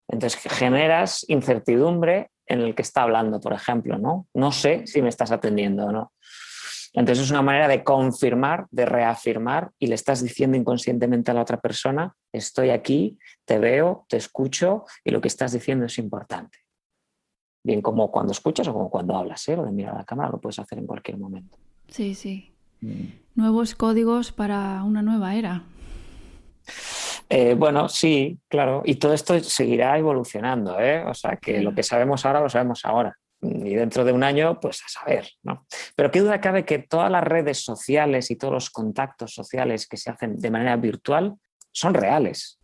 S1: Entonces generas incertidumbre en el que está hablando, por ejemplo, ¿no? No sé si me estás atendiendo o no. Entonces es una manera de confirmar, de reafirmar y le estás diciendo inconscientemente a la otra persona, estoy aquí, te veo, te escucho y lo que estás diciendo es importante. Bien como cuando escuchas o como cuando hablas, ¿eh? Lo de mirar a la cámara lo puedes hacer en cualquier momento.
S2: Sí, sí. Nuevos códigos para una nueva era.
S1: Bueno, sí, claro. Y todo esto seguirá evolucionando, ¿eh? O sea, que lo que sabemos ahora lo sabemos ahora. Y dentro de un año, pues a saber, ¿no? Pero qué duda cabe que todas las redes sociales y todos los contactos sociales que se hacen de manera virtual son reales.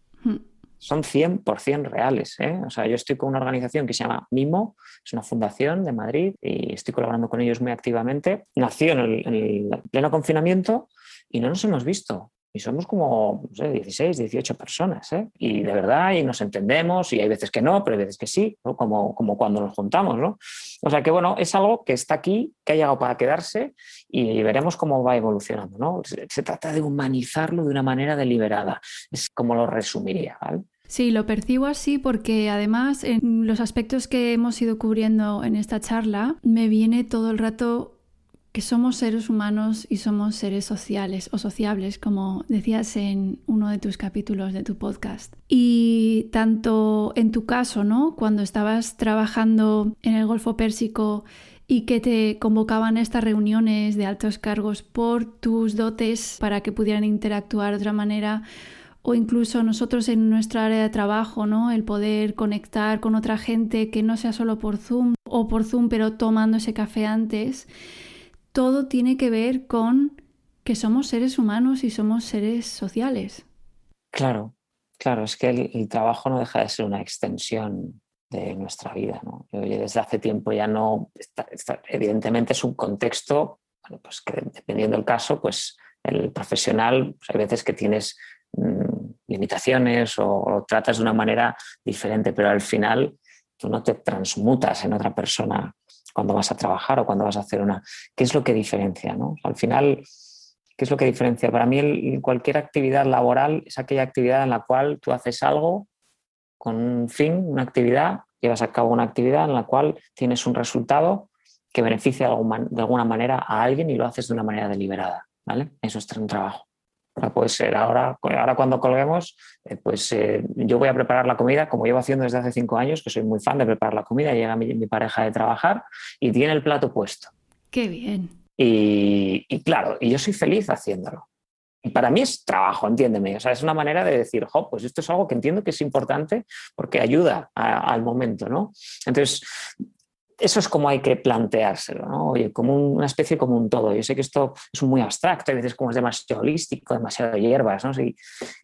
S1: Son 100% reales, ¿eh? O sea, yo estoy con una organización que se llama Mimo, es una fundación de Madrid y estoy colaborando con ellos muy activamente. Nació en el pleno confinamiento y no nos hemos visto. Y somos como, no sé, 16, 18 personas, ¿eh? Y de verdad, y nos entendemos, y hay veces que no, pero hay veces que sí, ¿no? Como cuando nos juntamos, ¿no? O sea que, bueno, es algo que está aquí, que ha llegado para quedarse y veremos cómo va evolucionando, ¿no? Se trata de humanizarlo de una manera deliberada. Es como lo resumiría, ¿vale?
S2: Sí, lo percibo así porque además en los aspectos que hemos ido cubriendo en esta charla me viene todo el rato que somos seres humanos y somos seres sociales o sociables, como decías en uno de tus capítulos de tu podcast. Y tanto en tu caso, ¿no? Cuando estabas trabajando en el Golfo Pérsico y que te convocaban a estas reuniones de altos cargos por tus dotes para que pudieran interactuar de otra manera, o incluso nosotros en nuestra área de trabajo, ¿no? El poder conectar con otra gente que no sea solo por Zoom o por Zoom, pero tomando ese café antes. Todo tiene que ver con que somos seres humanos y somos seres sociales.
S1: Claro, es que el trabajo no deja de ser una extensión de nuestra vida, ¿no? Yo desde hace tiempo ya no... evidentemente es un contexto, bueno, pues que dependiendo del caso, pues el profesional, pues hay veces que tienes limitaciones o lo tratas de una manera diferente, pero al final tú no te transmutas en otra persona cuando vas a trabajar o cuando vas a hacer una... ¿Qué es lo que diferencia, no? Al final, ¿qué es lo que diferencia? Para mí cualquier actividad laboral es aquella actividad en la cual tú haces algo con un fin, una actividad, llevas a cabo una actividad en la cual tienes un resultado que beneficia de alguna manera a alguien y lo haces de una manera deliberada, ¿vale? Eso es un trabajo. Puede ser ahora cuando colguemos, yo voy a preparar la comida, como llevo haciendo desde hace 5 años, que soy muy fan de preparar la comida, llega mi pareja de trabajar y tiene el plato puesto.
S2: ¡Qué bien!
S1: Y claro, y yo soy feliz haciéndolo. Y para mí es trabajo, entiéndeme. O sea, es una manera de decir, pues esto es algo que entiendo que es importante porque ayuda al momento, ¿no? Entonces, eso es como hay que planteárselo, ¿no? Oye, como una especie como un todo. Yo sé que esto es muy abstracto, a veces como es demasiado holístico, demasiado hierbas, ¿no?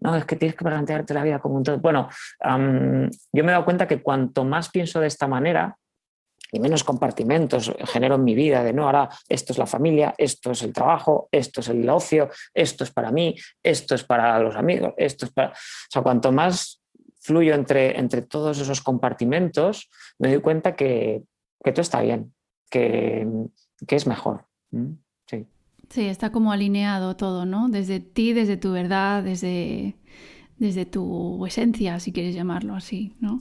S1: No, es que tienes que plantearte la vida como un todo. Bueno, yo me he dado cuenta que cuanto más pienso de esta manera y menos compartimentos genero en mi vida de no, ahora esto es la familia, esto es el trabajo, esto es el ocio, esto es para mí, esto es para los amigos, esto es para... O sea, cuanto más fluyo entre todos esos compartimentos, me doy cuenta que todo está bien, que es mejor. Sí.
S2: Sí, está como alineado todo, ¿no? Desde ti, desde tu verdad, desde tu esencia, si quieres llamarlo así, ¿no?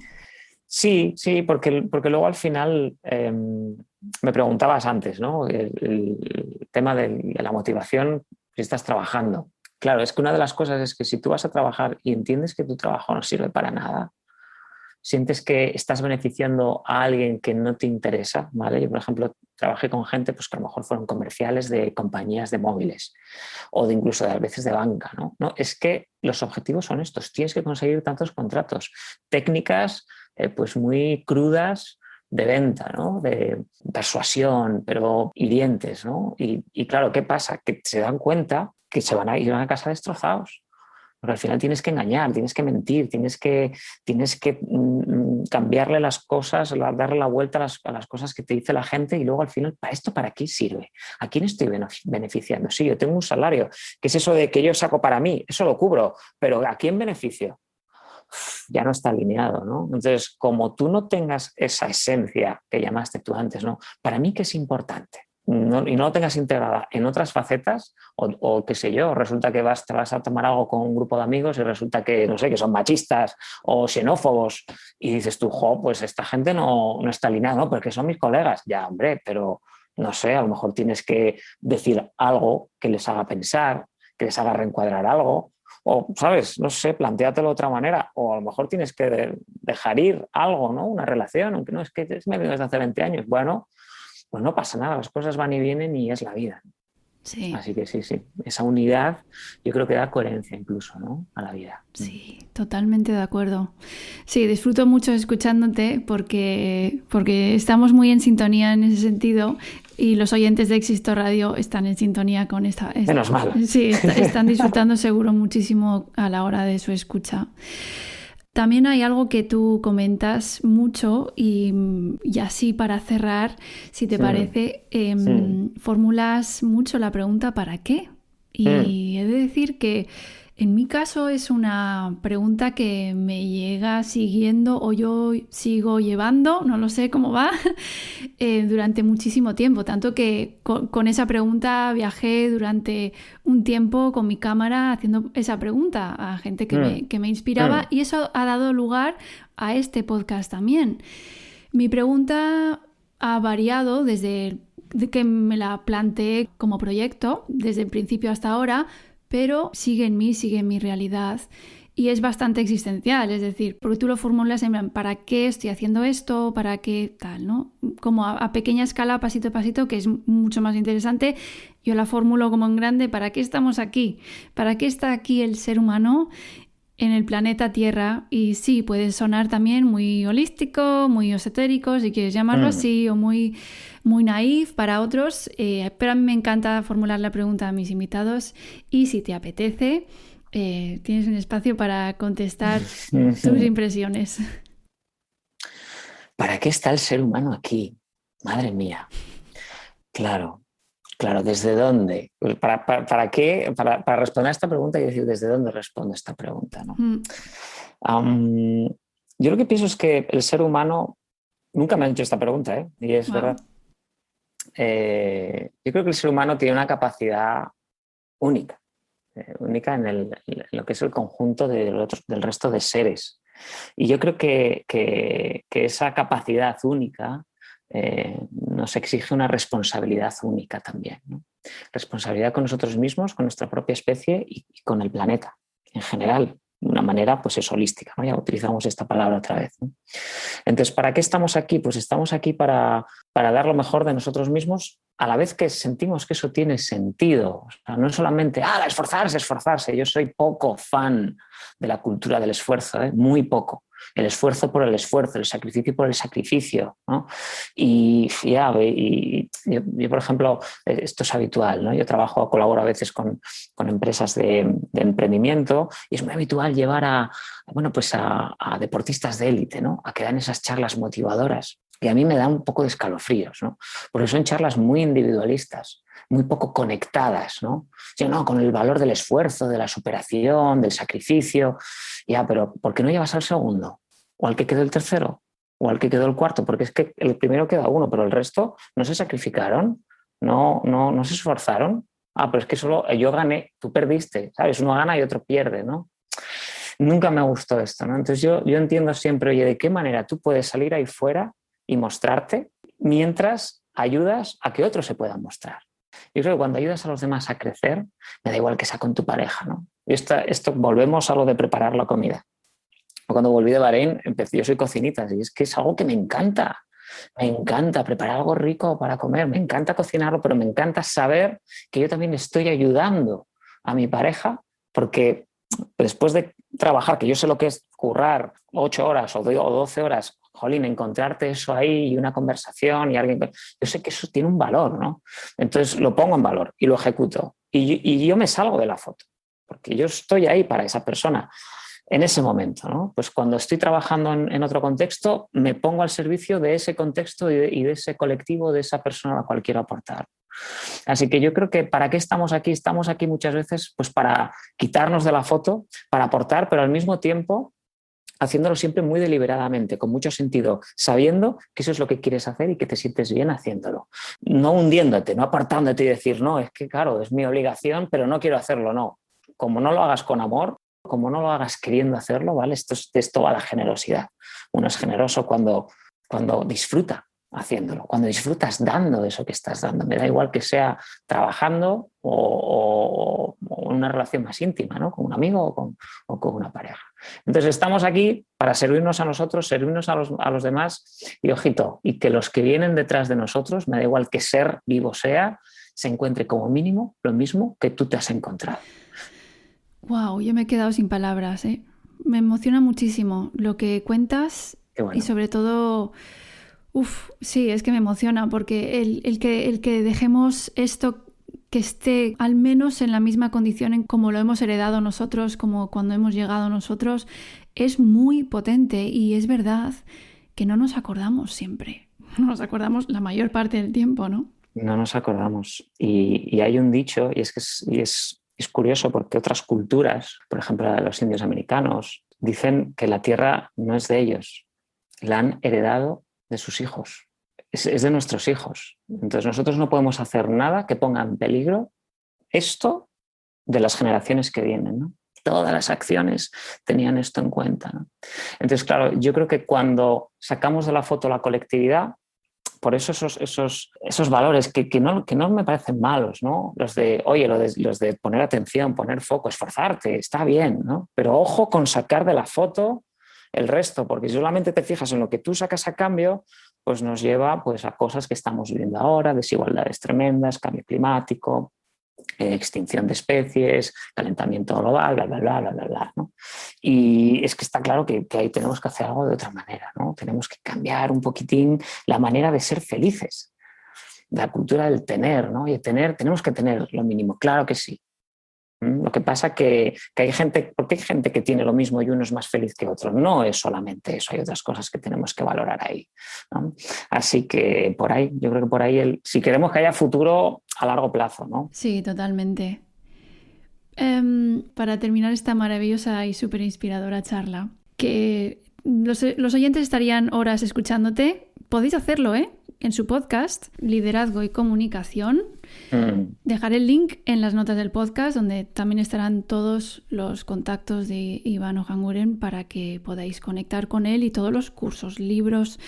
S1: Sí, porque luego al final me preguntabas antes, ¿no? El tema de la motivación si estás trabajando. Claro, es que una de las cosas es que si tú vas a trabajar y entiendes que tu trabajo no sirve para nada, sientes que estás beneficiando a alguien que no te interesa, ¿vale? Yo, por ejemplo, trabajé con gente pues, que a lo mejor fueron comerciales de compañías de móviles o de incluso a veces de banca, ¿no? No, es que los objetivos son estos, tienes que conseguir tantos contratos, técnicas pues muy crudas de venta, ¿no? De persuasión, pero hirientes, ¿no? Y claro, ¿qué pasa? Que se dan cuenta que se van a ir a casa destrozados. Porque al final tienes que engañar, tienes que mentir, tienes que cambiarle las cosas, darle la vuelta a las cosas que te dice la gente y luego al final, ¿para qué sirve? ¿A quién estoy beneficiando? Sí, yo tengo un salario, que es eso de que yo saco para mí, eso lo cubro, pero ¿a quién beneficio? Ya no está alineado, ¿no? Entonces, como tú no tengas esa esencia que llamaste tú antes, ¿no? Para mí, ¿qué es importante? Y no lo tengas integrada en otras facetas o qué sé yo, resulta que te vas a tomar algo con un grupo de amigos y resulta que, no sé, que son machistas o xenófobos y dices tú, pues esta gente no está alineada, ¿no? Porque son mis colegas. Ya, hombre, pero no sé, a lo mejor tienes que decir algo que les haga pensar, que les haga reencuadrar algo o, ¿sabes? No sé, plantéatelo de otra manera o a lo mejor tienes que dejar ir algo, ¿no? Una relación, aunque no es que es mi amigo desde hace 20 años. Bueno, pues no pasa nada, las cosas van y vienen y es la vida.
S2: Sí.
S1: Así que sí, esa unidad yo creo que da coherencia incluso, ¿no? A la vida.
S2: Sí, totalmente de acuerdo. Sí, disfruto mucho escuchándote porque estamos muy en sintonía en ese sentido y los oyentes de Existo Radio están en sintonía con esta...
S1: Menos mal.
S2: Sí, están disfrutando seguro muchísimo a la hora de su escucha. También hay algo que tú comentas mucho y así para cerrar, si te parece, formulas mucho la pregunta ¿para qué? Y he de decir que en mi caso es una pregunta que me llega siguiendo o yo sigo llevando, no lo sé cómo va, durante muchísimo tiempo. Tanto que con esa pregunta viajé durante un tiempo con mi cámara haciendo esa pregunta a gente que me inspiraba y eso ha dado lugar a este podcast también. Mi pregunta ha variado desde que me la planteé como proyecto desde el principio hasta ahora, pero sigue en mí, sigue en mi realidad. Y es bastante existencial, es decir, porque tú lo formulas en plan, ¿para qué estoy haciendo esto? ¿Para qué tal, no? Como a pequeña escala, pasito a pasito, que es mucho más interesante. Yo la formulo como en grande, ¿para qué estamos aquí? ¿Para qué está aquí el ser humano en el planeta Tierra? Y sí, puede sonar también muy holístico, muy esotérico, si quieres llamarlo así, o muy naif para otros, pero a mí me encanta formular la pregunta a mis invitados y si te apetece, tienes un espacio para contestar tus impresiones.
S1: ¿Para qué está el ser humano aquí? Madre mía. Claro, claro, ¿desde dónde? ¿Para qué? Para responder a esta pregunta hay que decir ¿desde dónde respondo a esta pregunta, ¿no? Yo lo que pienso es que el ser humano, nunca me han hecho esta pregunta, ¿eh? Y es
S2: Wow.
S1: verdad. Yo creo que el ser humano tiene una capacidad única, única en lo que es el conjunto del resto de seres. Y yo creo que esa capacidad única nos exige una responsabilidad única también, ¿no? Responsabilidad con nosotros mismos, con nuestra propia especie y con el planeta en general, de una manera pues es holística, ¿no? Ya utilizamos esta palabra otra vez, ¿no? Entonces, ¿para qué estamos aquí? Pues estamos aquí para dar lo mejor de nosotros mismos, a la vez que sentimos que eso tiene sentido. O sea, no es solamente, esforzarse, esforzarse. Yo soy poco fan de la cultura del esfuerzo, muy poco. El esfuerzo por el esfuerzo, el sacrificio por el sacrificio, ¿no? Y yo, por ejemplo, esto es habitual, ¿no? Yo colaboro a veces con empresas de emprendimiento y es muy habitual llevar a deportistas de élite, ¿no? A que dan esas charlas motivadoras. Y a mí me da un poco de escalofríos, ¿no? Porque son charlas muy individualistas, muy poco conectadas, ¿no? No, con el valor del esfuerzo, de la superación, del sacrificio. Ya, pero ¿por qué no llevas al segundo? ¿O al que quedó el tercero? ¿O al que quedó el cuarto? Porque es que el primero queda uno, pero el resto no se sacrificaron, no se esforzaron. Pero es que solo yo gané, tú perdiste, ¿sabes? Uno gana y otro pierde, ¿no? Nunca me gustó esto, ¿no? Entonces yo entiendo siempre, oye, ¿de qué manera tú puedes salir ahí fuera y mostrarte mientras ayudas a que otros se puedan mostrar? Yo creo que cuando ayudas a los demás a crecer, me da igual que sea con tu pareja, ¿no? Y esto volvemos a lo de preparar la comida. Cuando volví de Bahrein, yo soy cocinita y es que es algo que me encanta. Me encanta preparar algo rico para comer, me encanta cocinarlo, pero me encanta saber que yo también estoy ayudando a mi pareja, porque después de trabajar, que yo sé lo que es currar 8 horas o 12 horas, jolín, encontrarte eso ahí y una conversación y alguien, yo sé que eso tiene un valor, ¿no? Entonces lo pongo en valor y lo ejecuto. Y yo me salgo de la foto, porque yo estoy ahí para esa persona en ese momento, ¿no? Pues cuando estoy trabajando en otro contexto, me pongo al servicio de ese contexto y de ese colectivo, de esa persona a la cual quiero aportar. Así que yo creo que ¿para qué estamos aquí? Estamos aquí muchas veces pues para quitarnos de la foto, para aportar, pero al mismo tiempo haciéndolo siempre muy deliberadamente, con mucho sentido, sabiendo que eso es lo que quieres hacer y que te sientes bien haciéndolo. No hundiéndote, no apartándote y decir, no, es que claro, es mi obligación, pero no quiero hacerlo, no. Como no lo hagas con amor, como no lo hagas queriendo hacerlo, ¿vale? Esto va a la generosidad. Uno es generoso cuando disfruta haciéndolo, cuando disfrutas dando eso que estás dando. Me da igual que sea trabajando o en una relación más íntima, ¿no? Con un amigo o con una pareja. Entonces estamos aquí para servirnos a nosotros, servirnos a los demás y, ojito, y que los que vienen detrás de nosotros, me da igual que ser vivo sea, se encuentre como mínimo lo mismo que tú te has encontrado.
S2: Wow, yo me he quedado sin palabras, ¿eh? Me emociona muchísimo lo que cuentas.
S1: Qué bueno.
S2: Y sobre todo, sí, es que me emociona porque el que dejemos esto que esté al menos en la misma condición en como lo hemos heredado nosotros, como cuando hemos llegado nosotros, es muy potente y es verdad que no nos acordamos siempre. No nos acordamos la mayor parte del tiempo, ¿no?
S1: No nos acordamos. Y hay un dicho, y es curioso porque otras culturas, por ejemplo la de los indios americanos, dicen que la tierra no es de ellos, la han heredado de sus hijos, es de nuestros hijos. Entonces nosotros no podemos hacer nada que ponga en peligro esto de las generaciones que vienen, ¿no? Todas las acciones tenían esto en cuenta, ¿no? Entonces, claro, yo creo que cuando sacamos de la foto la colectividad, por eso esos valores que no me parecen malos, ¿no? Los de poner atención, poner foco, esforzarte, está bien, ¿no? Pero ojo con sacar de la foto el resto, porque si solamente te fijas en lo que tú sacas a cambio, pues nos lleva pues, a cosas que estamos viviendo ahora, desigualdades tremendas, cambio climático, extinción de especies, calentamiento global, bla, bla, bla, bla, bla, bla, ¿no? Y es que está claro que ahí tenemos que hacer algo de otra manera, ¿no? Tenemos que cambiar un poquitín la manera de ser felices, la cultura del tener, ¿no? Y tenemos que tener lo mínimo, claro que sí. Lo que pasa que hay gente, porque hay gente que tiene lo mismo y uno es más feliz que otro. No es solamente eso, hay otras cosas que tenemos que valorar ahí, ¿no? Así que por ahí, yo creo que por ahí, si queremos que haya futuro a largo plazo, ¿no?
S2: Sí, totalmente. Para terminar esta maravillosa y súper inspiradora charla, que los oyentes estarían horas escuchándote, podéis hacerlo, en su podcast, Liderazgo y Comunicación. Dejaré el link en las notas del podcast, donde también estarán todos los contactos de Iván Ojanguren para que podáis conectar con él y todos los cursos, libros.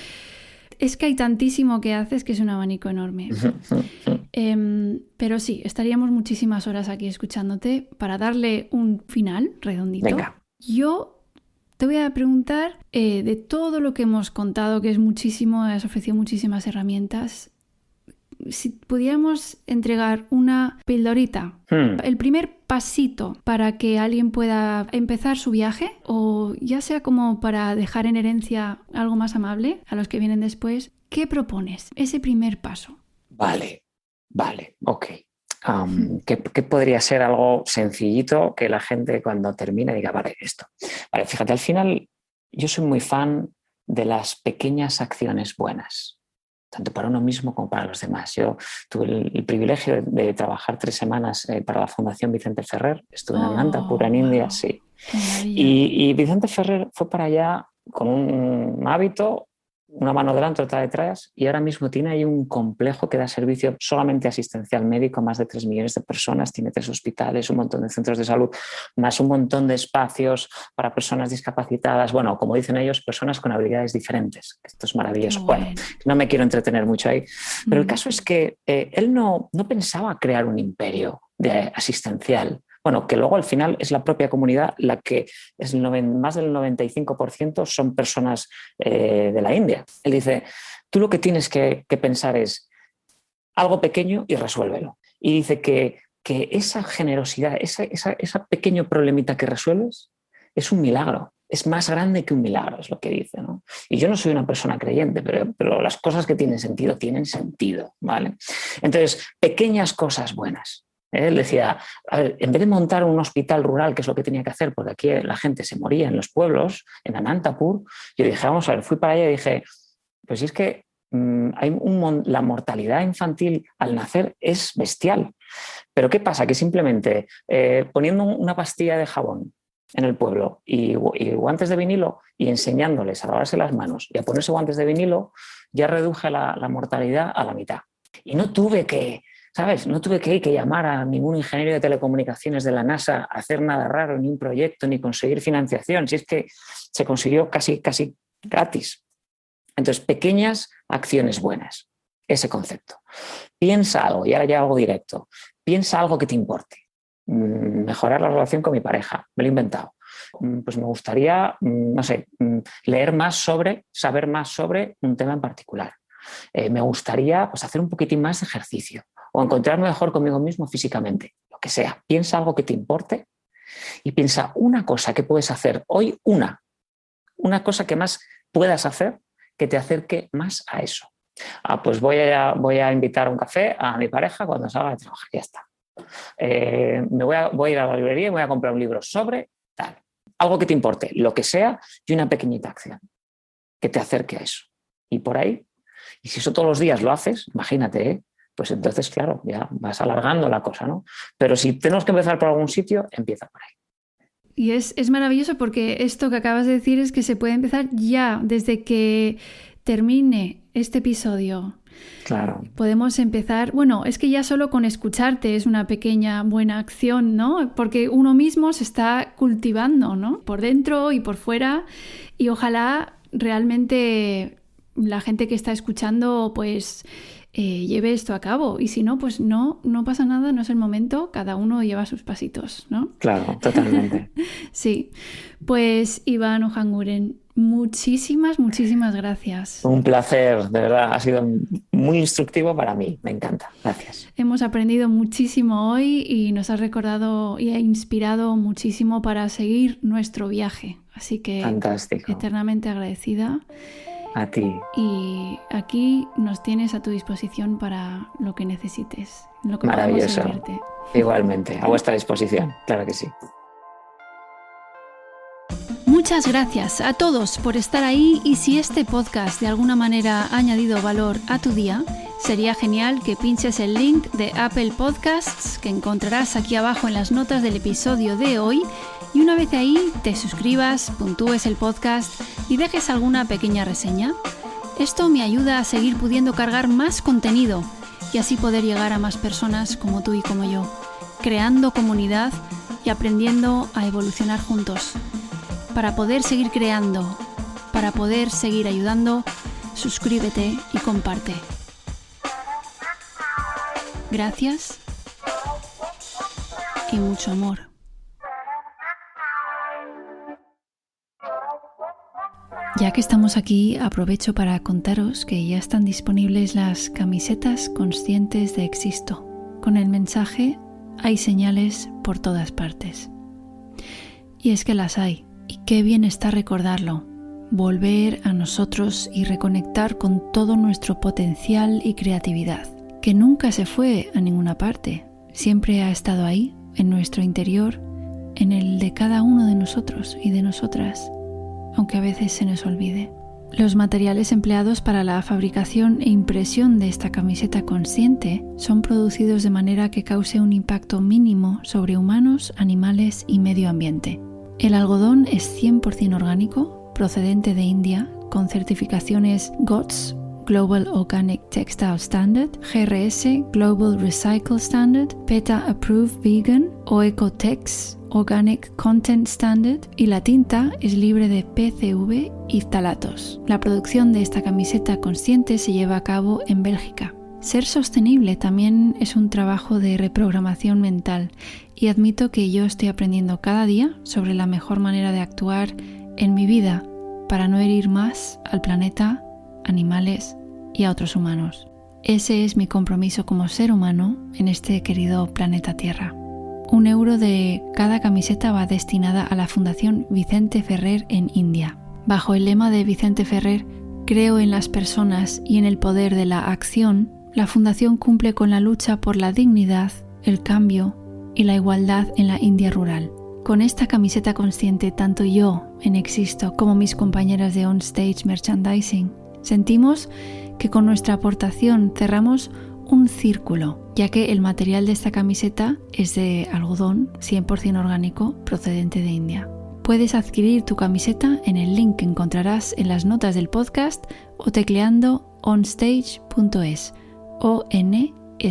S2: Es que hay tantísimo que haces que es un abanico enorme. Pero sí, estaríamos muchísimas horas aquí escuchándote para darle un final redondito.
S1: Venga.
S2: Yo te voy a preguntar de todo lo que hemos contado, que es muchísimo, has ofrecido muchísimas herramientas. Si pudiéramos entregar una pildorita, el primer pasito para que alguien pueda empezar su viaje, o ya sea como para dejar en herencia algo más amable a los que vienen después, ¿qué propones? Ese primer paso.
S1: Vale, ok. ¿Qué podría ser algo sencillito que la gente cuando termine diga, vale, esto? Vale, fíjate, al final yo soy muy fan de las pequeñas acciones buenas, tanto para uno mismo como para los demás. Yo tuve el privilegio de trabajar 3 semanas para la Fundación Vicente Ferrer, estuve en Anantapur, en India, sí. Y Vicente Ferrer fue para allá con un hábito, una mano delante, otra detrás, y ahora mismo tiene ahí un complejo que da servicio solamente asistencial médico a más de 3 millones de personas, tiene 3 hospitales, un montón de centros de salud, más un montón de espacios para personas discapacitadas, bueno, como dicen ellos, personas con habilidades diferentes. Esto es maravilloso. Bueno, no me quiero entretener mucho ahí, pero el caso es que él no pensaba crear un imperio asistencial. Bueno, que luego al final es la propia comunidad la que es más del 95% son personas de la India. Él dice, tú lo que tienes que pensar es algo pequeño y resuélvelo. Y dice que esa generosidad, esa pequeño problemita que resuelves es un milagro. Es más grande que un milagro, es lo que dice, ¿no? Y yo no soy una persona creyente, pero las cosas que tienen sentido, ¿vale? Entonces, pequeñas cosas buenas. Él decía, a ver, en vez de montar un hospital rural, que es lo que tenía que hacer, porque aquí la gente se moría en los pueblos, en Anantapur, yo dije, vamos a ver, fui para allá y dije, pues es que la mortalidad infantil al nacer es bestial. Pero ¿qué pasa? Que simplemente poniendo una pastilla de jabón en el pueblo y guantes de vinilo y enseñándoles a lavarse las manos y a ponerse guantes de vinilo, ya reduje la mortalidad a la mitad. Y no tuve que... ¿Sabes? No tuve que llamar a ningún ingeniero de telecomunicaciones de la NASA a hacer nada raro, ni un proyecto, ni conseguir financiación. Si es que se consiguió casi gratis. Entonces, pequeñas acciones buenas. Ese concepto. Piensa algo, y ahora ya algo directo. Piensa algo que te importe. Mejorar la relación con mi pareja. Me lo he inventado. Pues me gustaría, no sé, saber más sobre un tema en particular. Me gustaría pues, hacer un poquitín más de ejercicio o encontrarme mejor conmigo mismo físicamente, lo que sea. Piensa algo que te importe y piensa una cosa que puedes hacer hoy, una cosa que más puedas hacer que te acerque más a eso. Pues voy a invitar a un café a mi pareja cuando salga de trabajar, ya está. Voy a ir a la librería y voy a comprar un libro sobre tal. Algo que te importe, lo que sea, y una pequeñita acción que te acerque a eso. Y por ahí, y si eso todos los días lo haces, imagínate, pues entonces, claro, ya vas alargando la cosa, ¿no? Pero si tenemos que empezar por algún sitio, empieza por ahí.
S2: Y es maravilloso porque esto que acabas de decir es que se puede empezar ya, desde que termine este episodio.
S1: Claro.
S2: Podemos empezar, bueno, es que ya solo con escucharte es una pequeña buena acción, ¿no? Porque uno mismo se está cultivando, ¿no? Por dentro y por fuera, y ojalá realmente la gente que está escuchando pues lleve esto a cabo. Y si no, pues no pasa nada, no es el momento, cada uno lleva sus pasitos, ¿no?
S1: Claro, totalmente.
S2: Sí, pues Iván Ojanguren, muchísimas gracias.
S1: Un placer, de verdad, ha sido muy instructivo para mí, me encanta, gracias.
S2: Hemos aprendido muchísimo hoy y nos has recordado y ha inspirado muchísimo para seguir nuestro viaje, así que
S1: fantástico.
S2: Eternamente agradecida.
S1: A ti.
S2: Y aquí nos tienes a tu disposición para lo que necesites, lo que
S1: maravilloso.
S2: podamos servirte.
S1: Igualmente, a vuestra disposición, claro que sí.
S2: Muchas gracias a todos por estar ahí y si este podcast de alguna manera ha añadido valor a tu día, sería genial que pinches el link de Apple Podcasts que encontrarás aquí abajo en las notas del episodio de hoy y una vez ahí te suscribas, puntúes el podcast y dejes alguna pequeña reseña. Esto me ayuda a seguir pudiendo cargar más contenido y así poder llegar a más personas como tú y como yo, creando comunidad y aprendiendo a evolucionar juntos. Para poder seguir creando, para poder seguir ayudando, suscríbete y comparte. Gracias y mucho amor. Ya que estamos aquí, aprovecho para contaros que ya están disponibles las camisetas conscientes de Existo, con el mensaje "Hay señales por todas partes". Y es que las hay. Y qué bien está recordarlo, volver a nosotros y reconectar con todo nuestro potencial y creatividad, que nunca se fue a ninguna parte, siempre ha estado ahí, en nuestro interior, en el de cada uno de nosotros y de nosotras, aunque a veces se nos olvide. Los materiales empleados para la fabricación e impresión de esta camiseta consciente son producidos de manera que cause un impacto mínimo sobre humanos, animales y medio ambiente. El algodón es 100% orgánico, procedente de India, con certificaciones GOTS, Global Organic Textile Standard, GRS, Global Recycle Standard, PETA Approved Vegan o Ecotex, Organic Content Standard, y la tinta es libre de PCV y ftalatos. La producción de esta camiseta consciente se lleva a cabo en Bélgica. Ser sostenible también es un trabajo de reprogramación mental y admito que yo estoy aprendiendo cada día sobre la mejor manera de actuar en mi vida para no herir más al planeta, animales y a otros humanos. Ese es mi compromiso como ser humano en este querido planeta Tierra. 1 euro de cada camiseta va destinada a la Fundación Vicente Ferrer en India. Bajo el lema de Vicente Ferrer, creo en las personas y en el poder de la acción, la Fundación cumple con la lucha por la dignidad, el cambio y la igualdad en la India rural. Con esta camiseta consciente, tanto yo en Existo como mis compañeras de On Stage Merchandising, sentimos que con nuestra aportación cerramos un círculo, ya que el material de esta camiseta es de algodón 100% orgánico procedente de India. Puedes adquirir tu camiseta en el link que encontrarás en las notas del podcast o tecleando onstage.es. ONSTAGE.es.